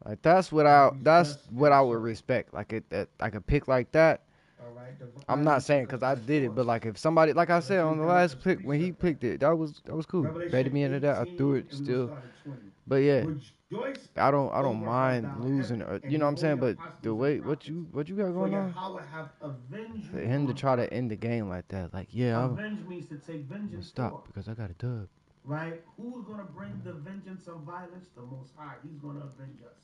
Like that's what All right, I reads, that's thus what and I would so. respect. Like it that I could pick like that. All right, the I'm not violent saying took us because I by did it, but force. like if somebody, like I So said let's on read the that. last Let's pick when he precept that. picked it, that was cool. Better Revelation me into that. I threw 18, it and we're going to still, start at 20. but yeah, Rejoice I don't over her, mind thou losing, heaven, or and you know what I'm saying. holy But the apostles and way prophets. what you got For going on, Yahweh have avenged for you him to on try to earth. end the game like that, like yeah, Avenge means to take I'm gonna vengeance stop for. because I got a dub. Right? Who's going to bring the vengeance of violence? The Most High. He's going to avenge us.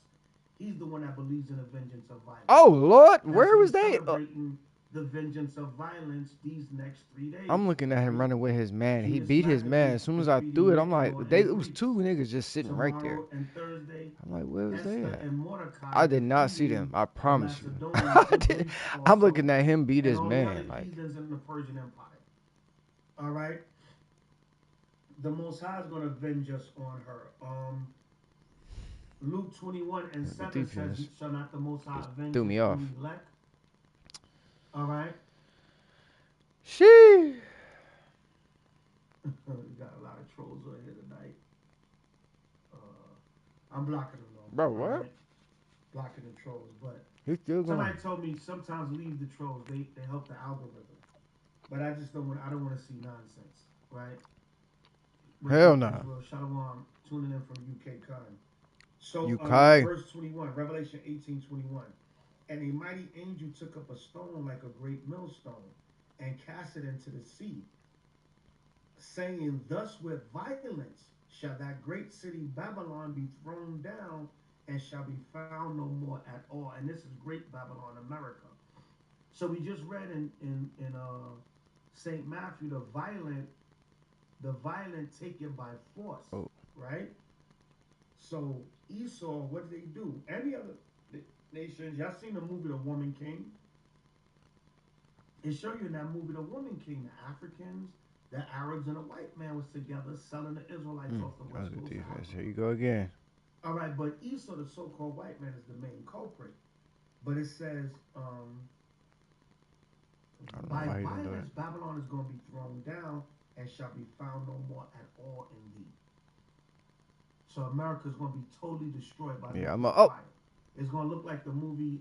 He's the one that believes in the vengeance of violence. Oh Lord, That's where what was he's they? celebrating the vengeance of violence these next 3 days. I'm looking at him running with his man. He Jesus beat his man. Maccabees As soon as I threw defeating it, I'm like, Nicanor and they the it was Greeks. two niggas just sitting right there. Tomorrow and Thursday, I'm like, where was they Esther at? and Mordecai I did not see them. defeating I the promise you. Macedonians and Greece I'm also, looking at him beat and his all the other man. Like, heathens in the Persian Empire. All right? The Most High is going to avenge us on her. Luke 21 and the 7 says, defense shall not the Most High just avenge threw his me off. own elect? All right? She. We got a lot of trolls on here tonight. I'm blocking them Bro, though. All what? right? Blocking the trolls. But He's still going. somebody told me sometimes leave the trolls. They help the algorithm. But I just don't want to see nonsense. Right? What's Hell up, no. Israel? Shalom, tuning in from UK Con. So, UK. verse 21, Revelation 18:21. And a mighty angel took up a stone like a great millstone and cast it into the sea, saying, thus with violence shall that great city Babylon be thrown down and shall be found no more at all. And this is great Babylon, America. So we just read in St. Matthew, the violent take it by force, Oh. right? So Esau, what did they do? Any other nations? Y'all seen the movie The Woman King? It showed you in that movie The Woman King, the Africans, the Arabs, and the white man was together selling the Israelites off the That was west a good coast of defense. Here Africa. you go again. All right, but Esau, the so-called white man, is the main culprit. But it says, I don't know by why he didn't do violence that. Babylon is going to be thrown down and shall be found no more at all in thee. So America is going to be totally destroyed by Yeah, nuclear oh. fire. It's going to look like the movie.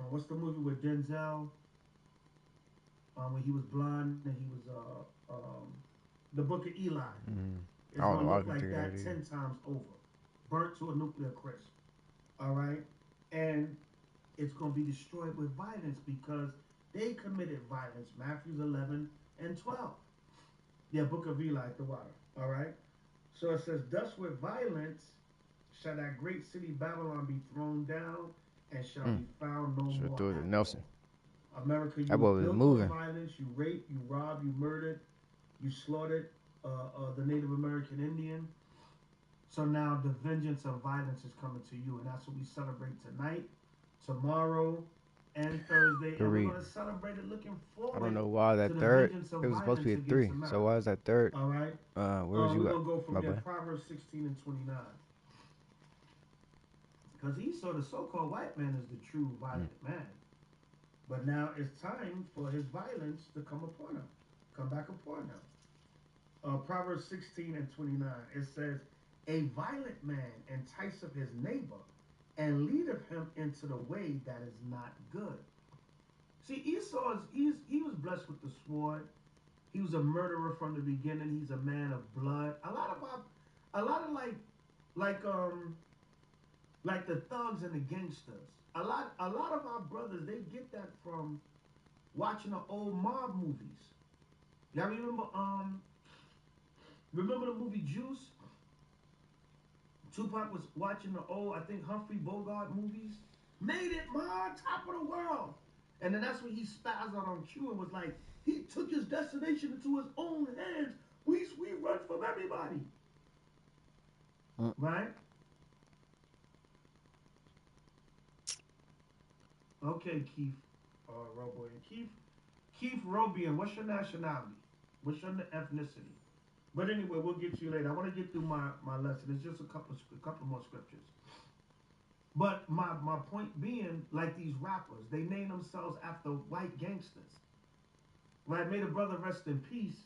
What's the movie with Denzel? When he was blind and he was the Book of Eli. Mm. It's I don't going know. to I look can like think of that that either. 10 times over, burnt to a nuclear crisp. All right? And it's going to be destroyed with violence because they committed violence. Matthew 11 and 12. Yeah, Book of Eli at the water. All right? So it says, thus with violence shall that great city Babylon be thrown down and shall Mm. be found no Should more throw it to after Nelson. all. America, you That were boy was built on moving. violence. You raped, you robbed, you murdered, you slaughtered the Native American Indian. So now the vengeance of violence is coming to you, and that's what we celebrate tonight, tomorrow, and Thursday, Could and we're read. going to celebrate it looking I don't forward know why to that the third. vengeance of It was supposed to violence be a against 3. So America. why is that third? All right? Where was We're you at, going to go from my there, boy? Proverbs 16 and 29. Because Esau, the so-called white man, is the true Mm. violent man. But now it's time for his violence to come upon him, come back upon him. Proverbs 16 and 29, it says, a violent man enticeth his neighbor and leadeth him into the way that is not good. See, Esau he was blessed with the sword. He was a murderer from the beginning. He's a man of blood. A lot of like um like the thugs and the gangsters. A lot of our brothers, they get that from watching the old mob movies. Y'all remember the movie Juice? Tupac was watching the old, I think, Humphrey Bogart movies. Made it, man, top of the world. And then that's when he spazzed out on Q and was like, he took his destination into his own hands. We run from everybody. Mm. Right? Okay, Keith. Robo and Keith Robian, what's your nationality? What's your ethnicity? But anyway, we'll get to you later. I want to get through my lesson. It's just a couple more scriptures. But my point being, like these rappers, they name themselves after white gangsters. Right? May the brother rest in peace.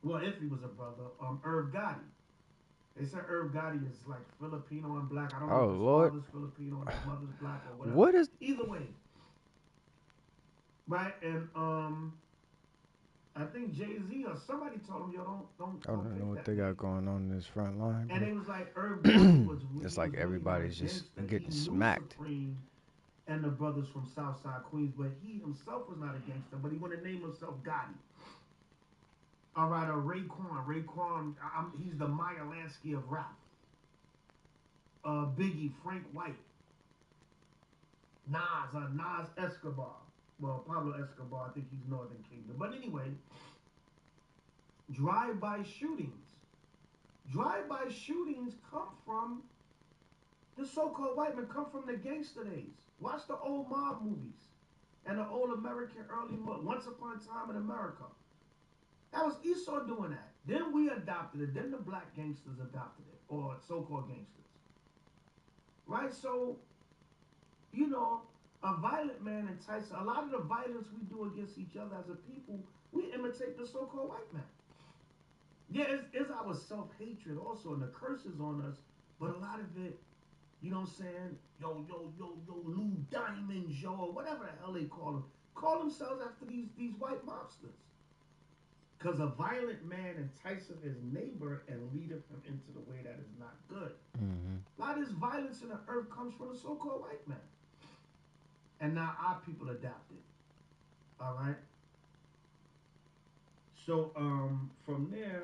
Well, if he was a brother, Irv Gotti. They said Irv Gotti is like Filipino and black. I don't know Oh if his Lord, father's Filipino and his mother's black or whatever. what is? Either way, right? And I think Jay Z or somebody told him, yo, I don't don't know pick what that they got name. going on in this front line, And bro. it was like Irv Gotti It's he was like really not a everybody's just gangster. He getting knew smacked. Supreme and the brothers from Southside Queens, but he himself was not a gangster. But he wanted to name himself Gotti. All right, or Raekwon. Raekwon, he's the Meyer Lansky of rap. Biggie, Frank White, Nas Escobar. Well, Pablo Escobar, I think he's Northern Kingdom. But anyway, drive-by shootings. Drive-by shootings come from the so-called white men, come from the gangster days. Watch the old mob movies and the old American early Once Upon a Time in America. That was Esau doing that. Then we adopted it. Then the black gangsters adopted it, or so-called gangsters. Right? So, you know, a violent man entices. A lot of the violence we do against each other as a people, we imitate the so-called white man. Yeah, it's our self-hatred also, and the curses on us. But a lot of it, you know what I'm saying? Yo, Lou Diamonds, yo, or whatever the hell they call themselves after these white mobsters. Because a violent man enticeth his neighbor and leadeth him into the way that is not good. Mm-hmm. A lot of this violence in the earth comes from the so-called white man. And now our people adapt it. All right? So from there,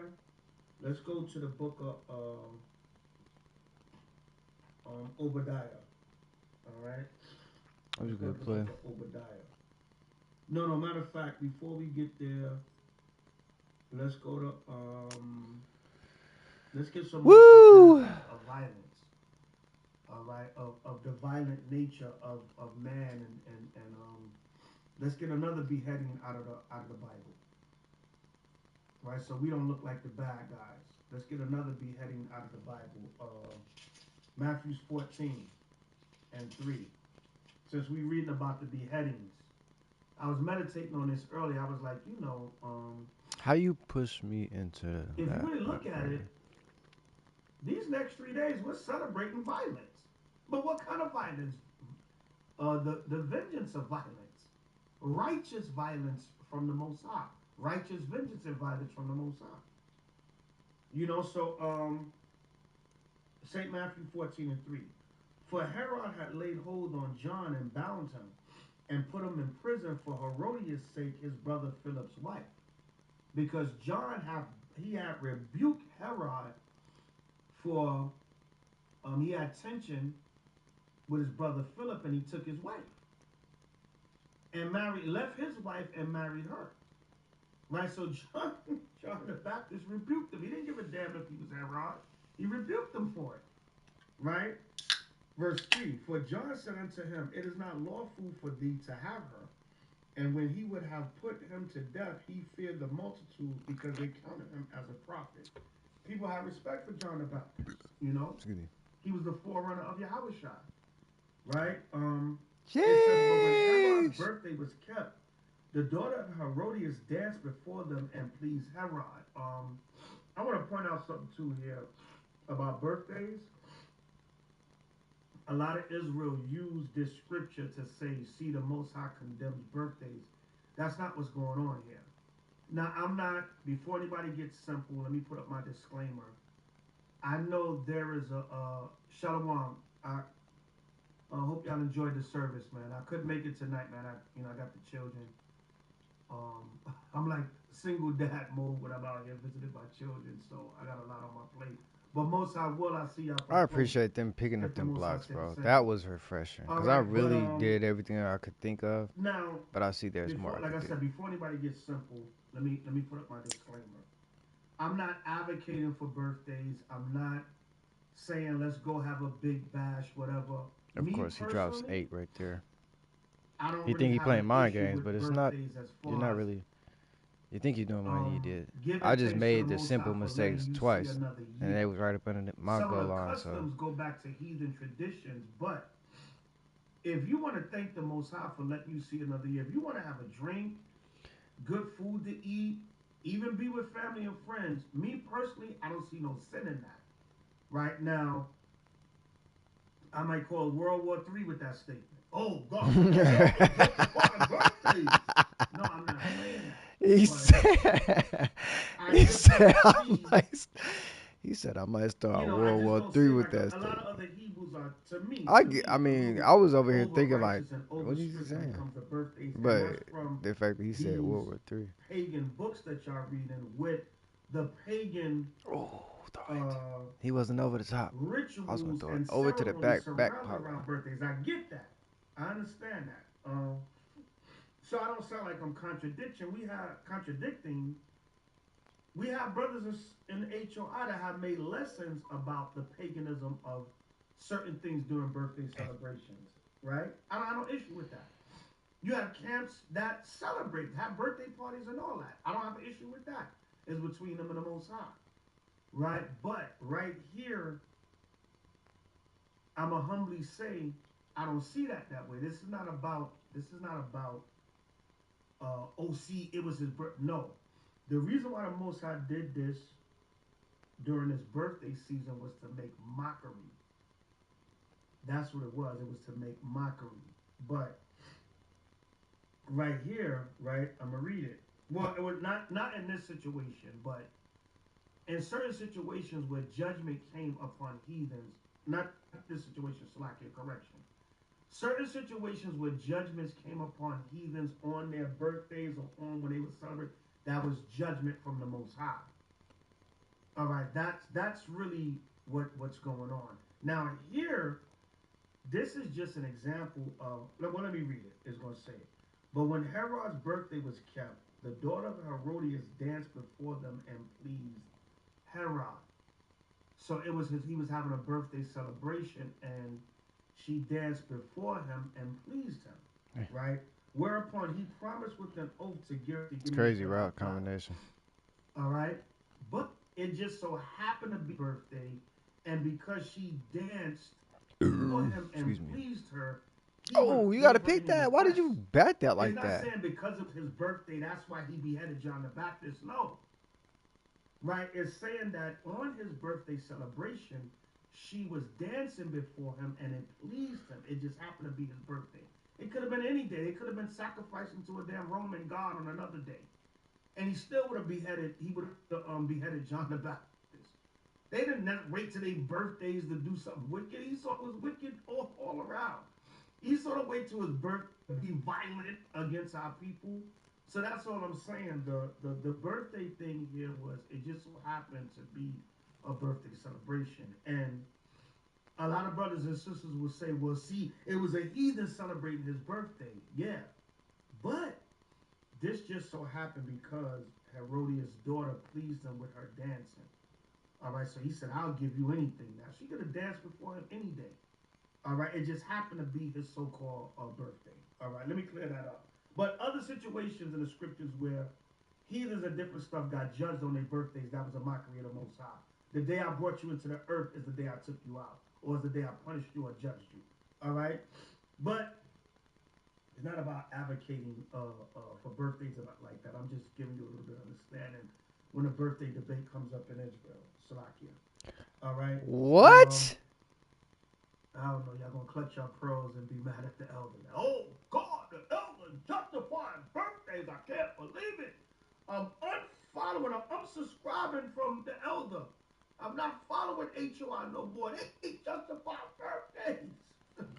let's go to the book of Obadiah. All right? That was a Let's go to good the play. book of Obadiah. No, matter of fact, before we get there, let's go to let's get some more Woo! examples of violence. All right, of the violent nature of man and let's get another beheading out of the Bible. Right, so we don't look like the bad guys. Let's get another beheading out of the Bible. Matthew 14 and 3. Since we're reading about the beheadings, I was meditating on this earlier. I was like, How you push me into if you that really look at further? it, these next 3 days we're celebrating violence. But what kind of violence? The vengeance of violence, righteous violence from the Most High, righteous vengeance and violence from the Most High. So St. Matthew 14:3. For Herod had laid hold on John and bound him and put him in prison for Herodias' sake, his brother Philip's wife, because John had rebuked Herod for he had tension with his brother Philip, and he took his wife and left his wife and married her. Right? So John the Baptist rebuked him. He didn't give a damn if he was Herod. He rebuked him for it. Right? Verse 3. For John said unto him, it is not lawful for thee to have her. And when he would have put him to death, he feared the multitude because they counted him as a prophet. People had respect for John the Baptist. You know, Excuse me. he was the forerunner of Yahushua, right? It says, but when Herod's Sheesh. birthday was kept, the daughter of Herodias danced before them and pleased Herod. I want to point out something too here about birthdays. A lot of Israel used this scripture to say, see, the Most High condemns birthdays. That's not what's going on here. Now, I'm not, before anybody gets simple, let me put up my disclaimer. I know there is a Shalom. I hope y'all enjoyed the service, man. I couldn't make it tonight, man. I got the children. I'm like single dad mode when I'm out here visiting my children, so I got a lot on my plate. But most I will, I see y'all I from close. appreciate them picking up If the them most I blocks, said bro. That simple. was refreshing. All Because I right, but really did everything I could think of. now But I see there's more before, I like I could do. said, before anybody gets simple, let me put up my disclaimer. I'm not advocating for birthdays. I'm not saying let's go have a big bash, whatever. Of Me course, he drops personally, 8 right there. I don't You really think he have playing an mind issue games, but with it's not. birthdays as You're far not as really. You think you're doing more than you did. I giving just thanks to the made the Most High simple for letting mistakes you see twice. another And year. they was right up under my Some of goal the line, so. customs go back to heathen traditions, but if you want to thank the Most High for letting you see another year, if you want to have a drink, good food to eat, even be with family and friends, me personally, I don't see no sin in that. Right now, I might call World War III with that statement. Oh God, y'all can joke about birthdays. No, I'm not saying that. he But said, I he just said, don't I see, might, he said, I might start I World just War don't Three see it with like that a lot of statement. other Hebrews are, I, to get, I me, a mean, little I was over here over thinking like, righteous and over what is he strict when it saying? comes to birthdays. And But that's from the fact that he said these World War Three. pagan books that y'all reading with the pagan Oh, darn it. uh, He wasn't over the top. I was gonna rituals throw it and over to the ceremonies back surrounding pylon. around birthdays. I get that. I understand that. So I don't sound like I'm contradicting. We have brothers in HOI that have made lessons about the paganism of certain things during birthday celebrations, right? I don't issue with that. You have camps that celebrate, have birthday parties and all that. I don't have an issue with that. It's between them and the Most High, right? But right here, I'ma humbly say I don't see that way. This is not about. Oh, see, it was his birth. No, the reason why the Most High did this during his birthday season was to make mockery. That's what it was. It was to make mockery. But right here, right, I'm gonna read it. Well, it was not in this situation, but in certain situations where judgment came upon heathens, not this situation, Salakia, correction. Certain situations where judgments came upon heathens on their birthdays or on when they would celebrate, that was judgment from the Most High. All right, that's really what's going on. Now here, this is just an example of. Well, let me read it. It's going to say it. But when Herod's birthday was kept, the daughter of Herodias danced before them and pleased Herod. So it was he was having a birthday celebration, and she danced before him and pleased him, right? Whereupon he promised with an oath to It's give me crazy Herod's route daughter. combination. All right, but it just so happened to be birthday, and because she danced before him and Excuse me. pleased her, he Oh, you gotta gave her pick any that. Why did request. you bet that It's like not that? saying because of his birthday, that's why he beheaded John the Baptist. No, right? It's saying that on his birthday celebration, she was dancing before him and it pleased him. It just happened to be his birthday. It could have been any day. It could have been sacrificing to a damn Roman god on another day, and he still would have beheaded. He would have beheaded John the Baptist. They didn't wait till their birthdays to do something wicked. Esau was wicked all around. Esau don't wait till his birthday to be violent against our people. So that's all I'm saying. The birthday thing here was it just so happened to be a birthday celebration. And a lot of brothers and sisters will say, well, see, it was a heathen celebrating his birthday. Yeah. But this just so happened because Herodias' daughter pleased him with her dancing. All right, so he said, I'll give you anything. Now, she could have danced before him any day. All right, it just happened to be his so called birthday. All right, let me clear that up. But other situations in the scriptures where heathens and different stuff got judged on their birthdays, that was a mockery of the Most High. The day I brought you into the earth is the day I took you out, or is the day I punished you or judged you. All right, but it's not about advocating for birthdays about like that. I'm just giving you a little bit of understanding when a birthday debate comes up in Israel, Salakia. All right. What? I don't know. Y'all gonna clutch your pearls and be mad at the elder. Oh God, the elder justifying birthdays. I can't believe it. I'm unfollowing. I'm unsubscribing from the elder. I'm not following HOI no more. They justify birthdays.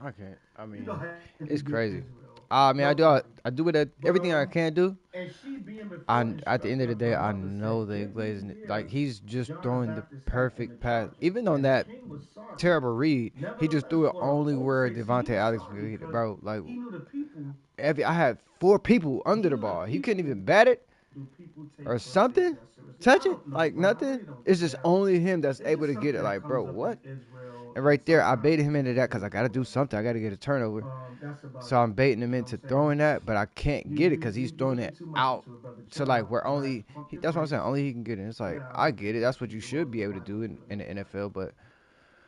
I can't. I You know mean, how you it's get crazy. Israel. I mean, I But do. I do it. but Everything I can do. and she being before I At the end instructed of the of day, her I mother know said, they "Give me glazing it. Like here he's just John the throwing the Baptist's head and the perfect pass. charger." Even on And the that king was sorry. terrible read, he just Nevertheless, threw it for the only oath's where sake, see, he Devontae was Alex could sorry hit it, because bro. Like he knew the people. I had 4 people He under the knew the ball. He couldn't people. even bat it Do people or take birthdays something. that seriously? Touch I it don't know, like bro. I nothing. really don't It's just care. only him that's It's able just to get something it. that Like, bro, comes up in what? Israel, And and right there, I sometimes baited him people into that get because I got to do into it. something. I got to get a turnover. That's about So it. I'm baiting him You know what into I'm saying? throwing that, but I can't get it because he's You throwing looking it too much out into it, brother. to Chill like out, where relax, only pump your that's what I'm saying. brakes. Only he can get it. It's Get like out I of get here, it. man. That's what you The should Lord be able to provide do for you in in this the life. NFL, but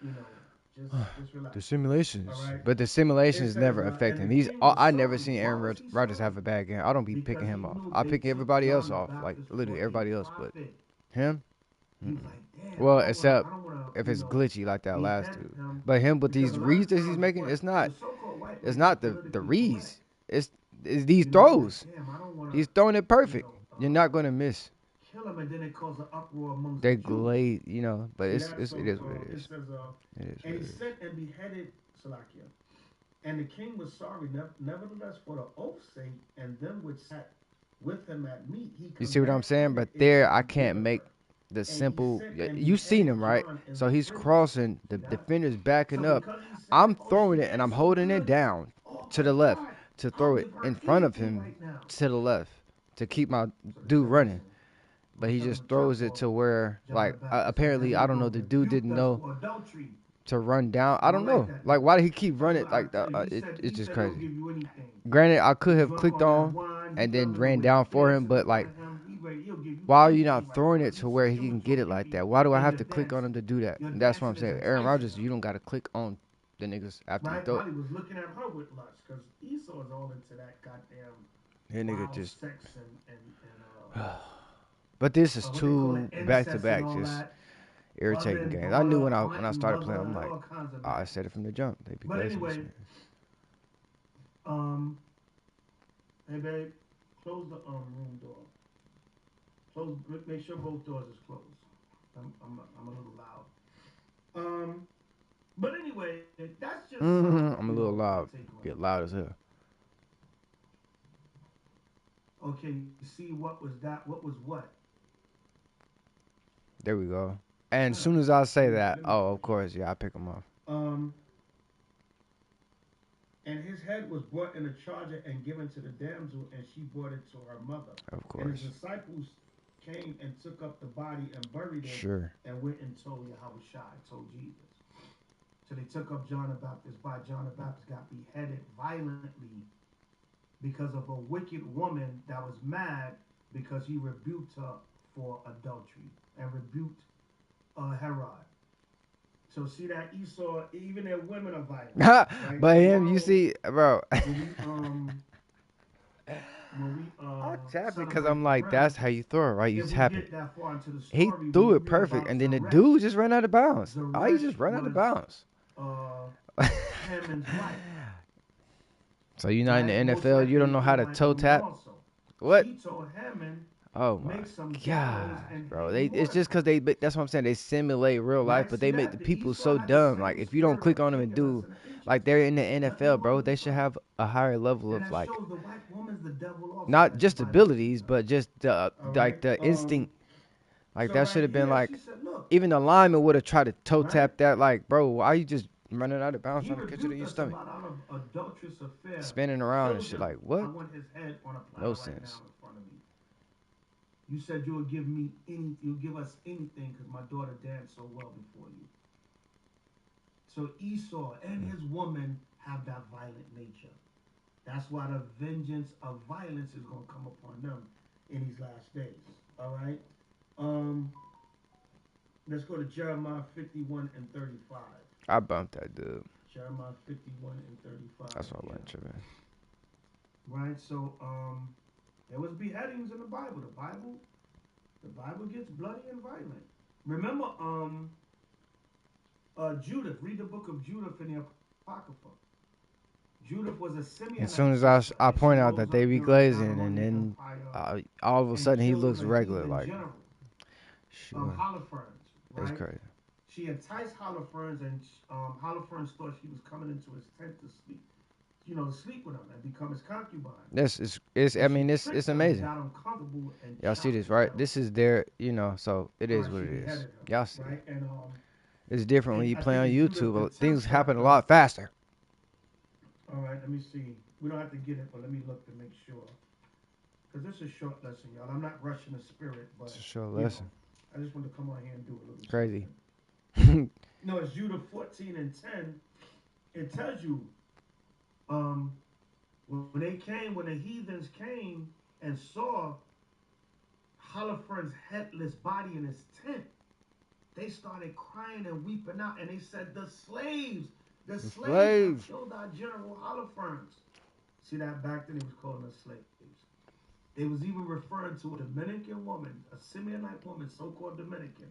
You know, just the relax. All simulations. right. But the It simulations says, never affect and him. the king was I never sorry. seen Why Aaron was he Rodgers have sorry? a bad game. I don't be picking Because him he off. knew I they pick took everybody else John the off, like Baptist for literally a everybody else, but prophet. him. He was Mm-mm. like, damn, Well, except I don't wanna, if it's glitchy like that last behead dude. him But him with because these a lot reads of that he's times making, what the so-called white it's man is not the politically correct. reads. It's these You know, like, throws. damn, I don't wanna, He's throwing it you perfect. know, You're not gonna miss. kill him, and then it cause an uproar amongst the They Jews. glaze, but See that? it So is what it it is. says, It is and what he it is. sent and beheaded Salakia. And the king was sorry. Nevertheless, for the oath's sake, and them which sat with him at meat, he You see what I'm saying? commanded But it to there, I be can't given make her. the And he simple. sent and You seen beheaded him, right? John in So the he's prison. crossing. The See that? defender's So backing up. because he said, I'm "Oh, she throwing it and I'm danced so holding it good, down oh to my the left God, to I'll throw it give her in front of anything him right now." to the left to keep my So they dude said, running. "Listen, But we're gonna he tell him just to chop throws it off to where, John the like, Baptist, and then apparently, he I don't know. gonna The dude rebuke didn't us know for adultery." to run down. I I'm gonna don't write know. that Like, down. why did he keep I'm running gonna, I like tell that? you, It's he just said he'll crazy. give you anything. Granted, I You could have drunk clicked on that on wine, he and then doesn't know ran where you down for him, dancing in but front like, of him. He ready, he'll give you why are you not anything right throwing now. it You to where he sticking can with your get it like hippie that? Why do I and have you're to click on him dancing. to do that? Your And that's what I'm dancing is saying. Aaron enticing Rodgers, him, you don't got to click on the niggas after you right? throw it. While he was looking at her with lust, because Esau is all into that goddamn That nigga wild just. sex and But this is what they call it, two back to incest and back all just that. Father irritating and games. I knew daughter, when aunt I and started playing, mother, I'm and like, all kinds of I said it madness. from the jump. They be But glazing this anyway, man. um, hey babe, close the room door. Close. Make sure both doors is closed. I'm a little loud. Um, but anyway, that's just I'm a little my loud. take on Get it. loud as hell. Okay, you see what was that? What was what? There we go. And as Shut up. soon as I say that, Let me oh, of finish. course, yeah, I pick him off. Um, and his head was brought in a charger and given to the damsel, and she brought it to her mother. Of And his course. disciples came and took up the body and buried it, Sure. and went and told Yahushua, told Jesus. So they took up John the Baptist. By John the Baptist got beheaded violently because of a wicked woman that was mad because he rebuked her for adultery and rebuked Herod. So see that Esau, even their women are violent, right? But him, you Tomorrow, see, bro. when we I'm tapping because celebrate I'm the like, that's realm, how you throw it, right? You if we tap it. get that far into the He story, when threw you it hear perfect, about and then the Zeresh, dude just ran out of bounds. Oh, he Zeresh just ran out of was bounds. uh, Haman's wife, So you're not in right? the Most NFL. You likely don't the know how to Edomite toe woman tap. also. What? She told Haman, Oh my make some gallows gosh, and bro. hang It's just mortals. because that's what I'm saying. They simulate real life, Right? but See they make that? the The people Esau so had the dumb. Like same if you don't spirit click of on them and taking us do in the like ages. they're in the Nothing NFL, wrong bro, with they the should brother. have a higher level And of that like shows the white woman's the devil also, not like the just Bible abilities, teaches us. but just the All like right. the instinct. Like So that should right have been here, she like said, look, even the lineman would have tried to toe right? tap that. Like, bro, why you just running out of bounds He trying to catch it in rebuked your us stomach, about our adulterous affair. spinning around and Killed shit? him. Like I what? want his head on a No platter right now sense. in front of me. You said you would you'll give us anything because my daughter danced so well before you. So Esau and his woman have that violent nature. That's why the vengeance of violence is going to come upon them in these last days. All right. Um, let's go to Jeremiah 51 and 35. I bumped that dude. Jeremiah 51 and 35 That's why I here. wasn't tripping. Right. So there was beheadings in the Bible. The Bible gets bloody and violent. Remember Judith. Read the book of Judith in the Apocrypha. Judith was a As soon Simeonite as sister, I and she point out rose that they up be during the glazing, and Babylonian then Empire all of a and sudden he killed looks the regular. heathen Like, general, sure, Holofernes, that's right? crazy. She enticed Holofernes, and Holofernes thought she was coming into his tent to sleep, to sleep with him and become his concubine. This is I But she mean, it's tricked him and amazing. got him comfortable and Y'all see chopped this, his right? head off. This is their, so it All is right, what she it is. beheaded him, Y'all see, right? it's different when And you I play think on it's Judith the YouTube. tenth Things happen a chapter. lot faster. All right, let me see. We don't have to get it, but let me look to make sure. Because this is a short lesson, y'all. I'm not rushing the spirit, but It's a short you know, lesson. I just want to come on here and do a little It's crazy. something. No, it's Judah 14 and 10. It tells you when the heathens came and saw Holofernes' headless body in his tent, they started crying and weeping out, and they said, the The slaves have slaves. killed our general Holofernes. See that back then they was calling us slaves. They was even referring to a Dominican woman, a Simeonite woman, so-called Dominican.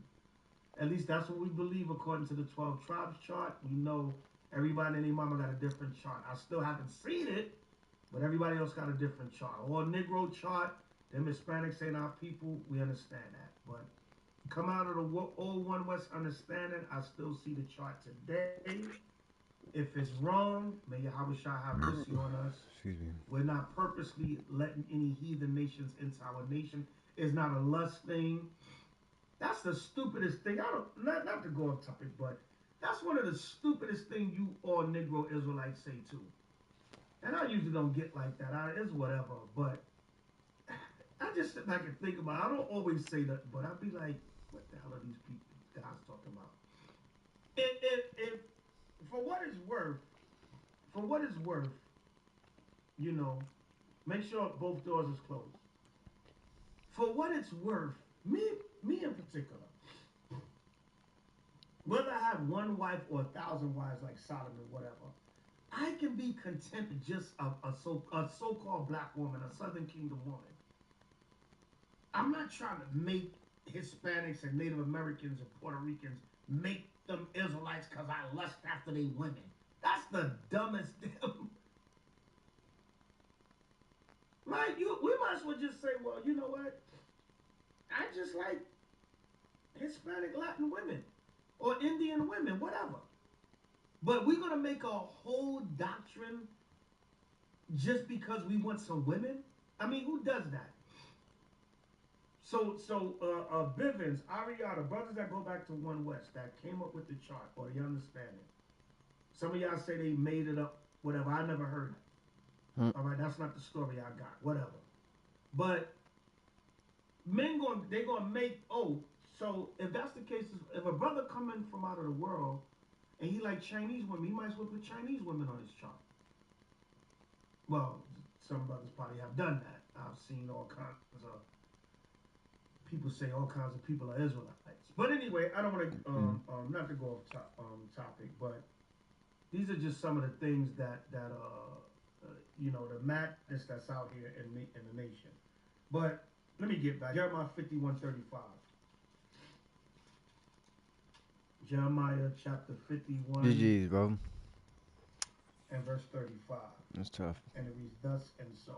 At least that's what we believe according to the 12 tribes chart. We know everybody and their mama got a different chart. I still haven't seen it, but everybody else got a different chart. Or Negro chart, them Hispanics ain't our people. We understand that. But come out of the old One West understanding, I still see the chart today. If it's wrong, may Yahweh Shah have mercy on us. Excuse me. We're not purposely letting any heathen nations into our nation. It's not a lust thing. That's the stupidest thing. I don't not to go off topic, but that's one of the stupidest things you all Negro Israelites say too. And I usually don't get like that. It's whatever, but I just sit back and think about it. I don't always say that, but I'll be like, what the hell are these people guys talking about? If for what it's worth, for what it's worth, you know, make sure both doors is closed. For what it's worth, me in particular, whether I have one wife or 1,000 wives like Solomon, whatever, I can be content with just a so-called black woman, a Southern Kingdom woman. I'm not trying to make Hispanics and Native Americans and Puerto Ricans make them Israelites because I lust after they women. That's the dumbest damn. Like we might as well just say, well, you know what? I just like Hispanic Latin women or Indian women, whatever. But we're gonna make a whole doctrine just because we want some women? I mean, who does that? So Bivens, Ariana, brothers that go back to One West that came up with the chart or the understanding. Some of y'all say they made it up, whatever. I never heard it. All right, that's not the story I got. Whatever. But they gonna make so if that's the case, if a brother coming from out of the world and he like Chinese women, he might as well put Chinese women on his chart. Well, some brothers probably have done that. I've seen all kinds of people say all kinds of people are Israelites. But anyway, I don't want to not to go off topic, but these are just some of the things that the madness that's out here in the nation. But let me get back. Jeremiah 51:35. Jeremiah chapter 51 GG's, bro. and verse 35. That's tough. And it reads thus and so.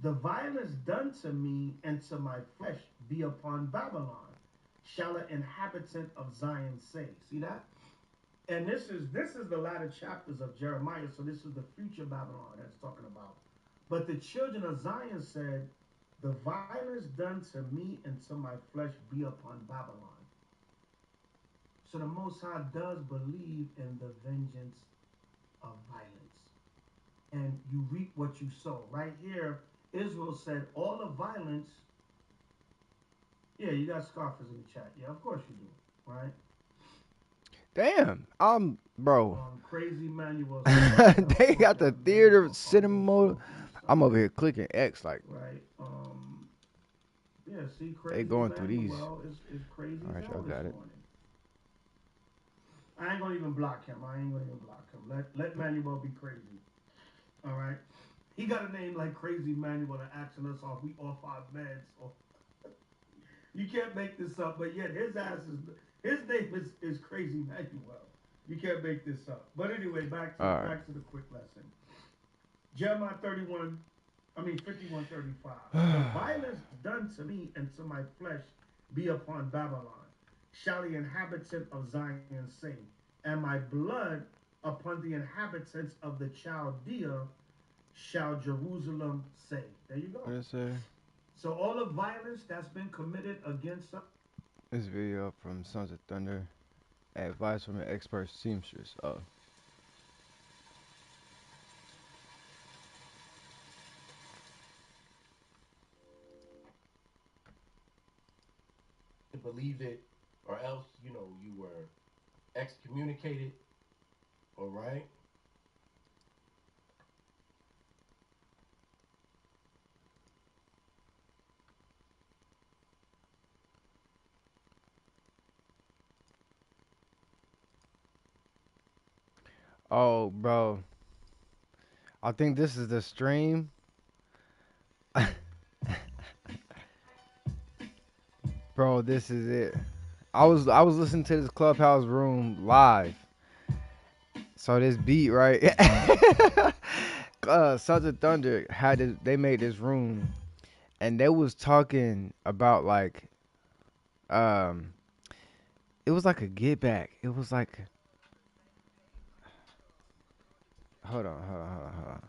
The violence done to me and to my flesh be upon Babylon, shall an inhabitant of Zion say. See that? And this is the latter chapters of Jeremiah, so this is the future Babylon that's talking about. But the children of Zion said, the violence done to me and to my flesh be upon Babylon. So the Most High does believe in the vengeance of violence. And you reap what you sow. Right here, Israel said, all the violence. Yeah, you got scoffers in the chat. Yeah, of course you do. Right? Damn, bro. Crazy Manuel said, They got the theater cinema mode. I'm over here. here clicking X like. Right. Yeah, see, They Crazy going through these. Manuel is crazy All as right, y'all hell this got it. morning. I ain't gonna even block him. I ain't gonna even block him. Let Manuel be crazy. All right. He got a name like Crazy Manuel and asking us off. We off our meds. Or you can't make this up. But yet his name is Crazy Manuel. You can't make this up. But anyway, back to the quick lesson. Jeremiah 51:35. The violence done to me and to my flesh be upon Babylon. Shall the inhabitant of Zion say, and my blood upon the inhabitants of the Chaldea shall Jerusalem say. There you go. What is it? So all the violence that's been committed against us. This video from Sons of Thunder. Advice from an expert seamstress. Oh. To believe it, or else, you were excommunicated, all right? Oh, bro. I think this is the stream. Bro, this is it. I was listening to this Clubhouse room live. So this beat, right? Sons of Thunder they made this room and they was talking about like um it was like a get back. It was like hold on.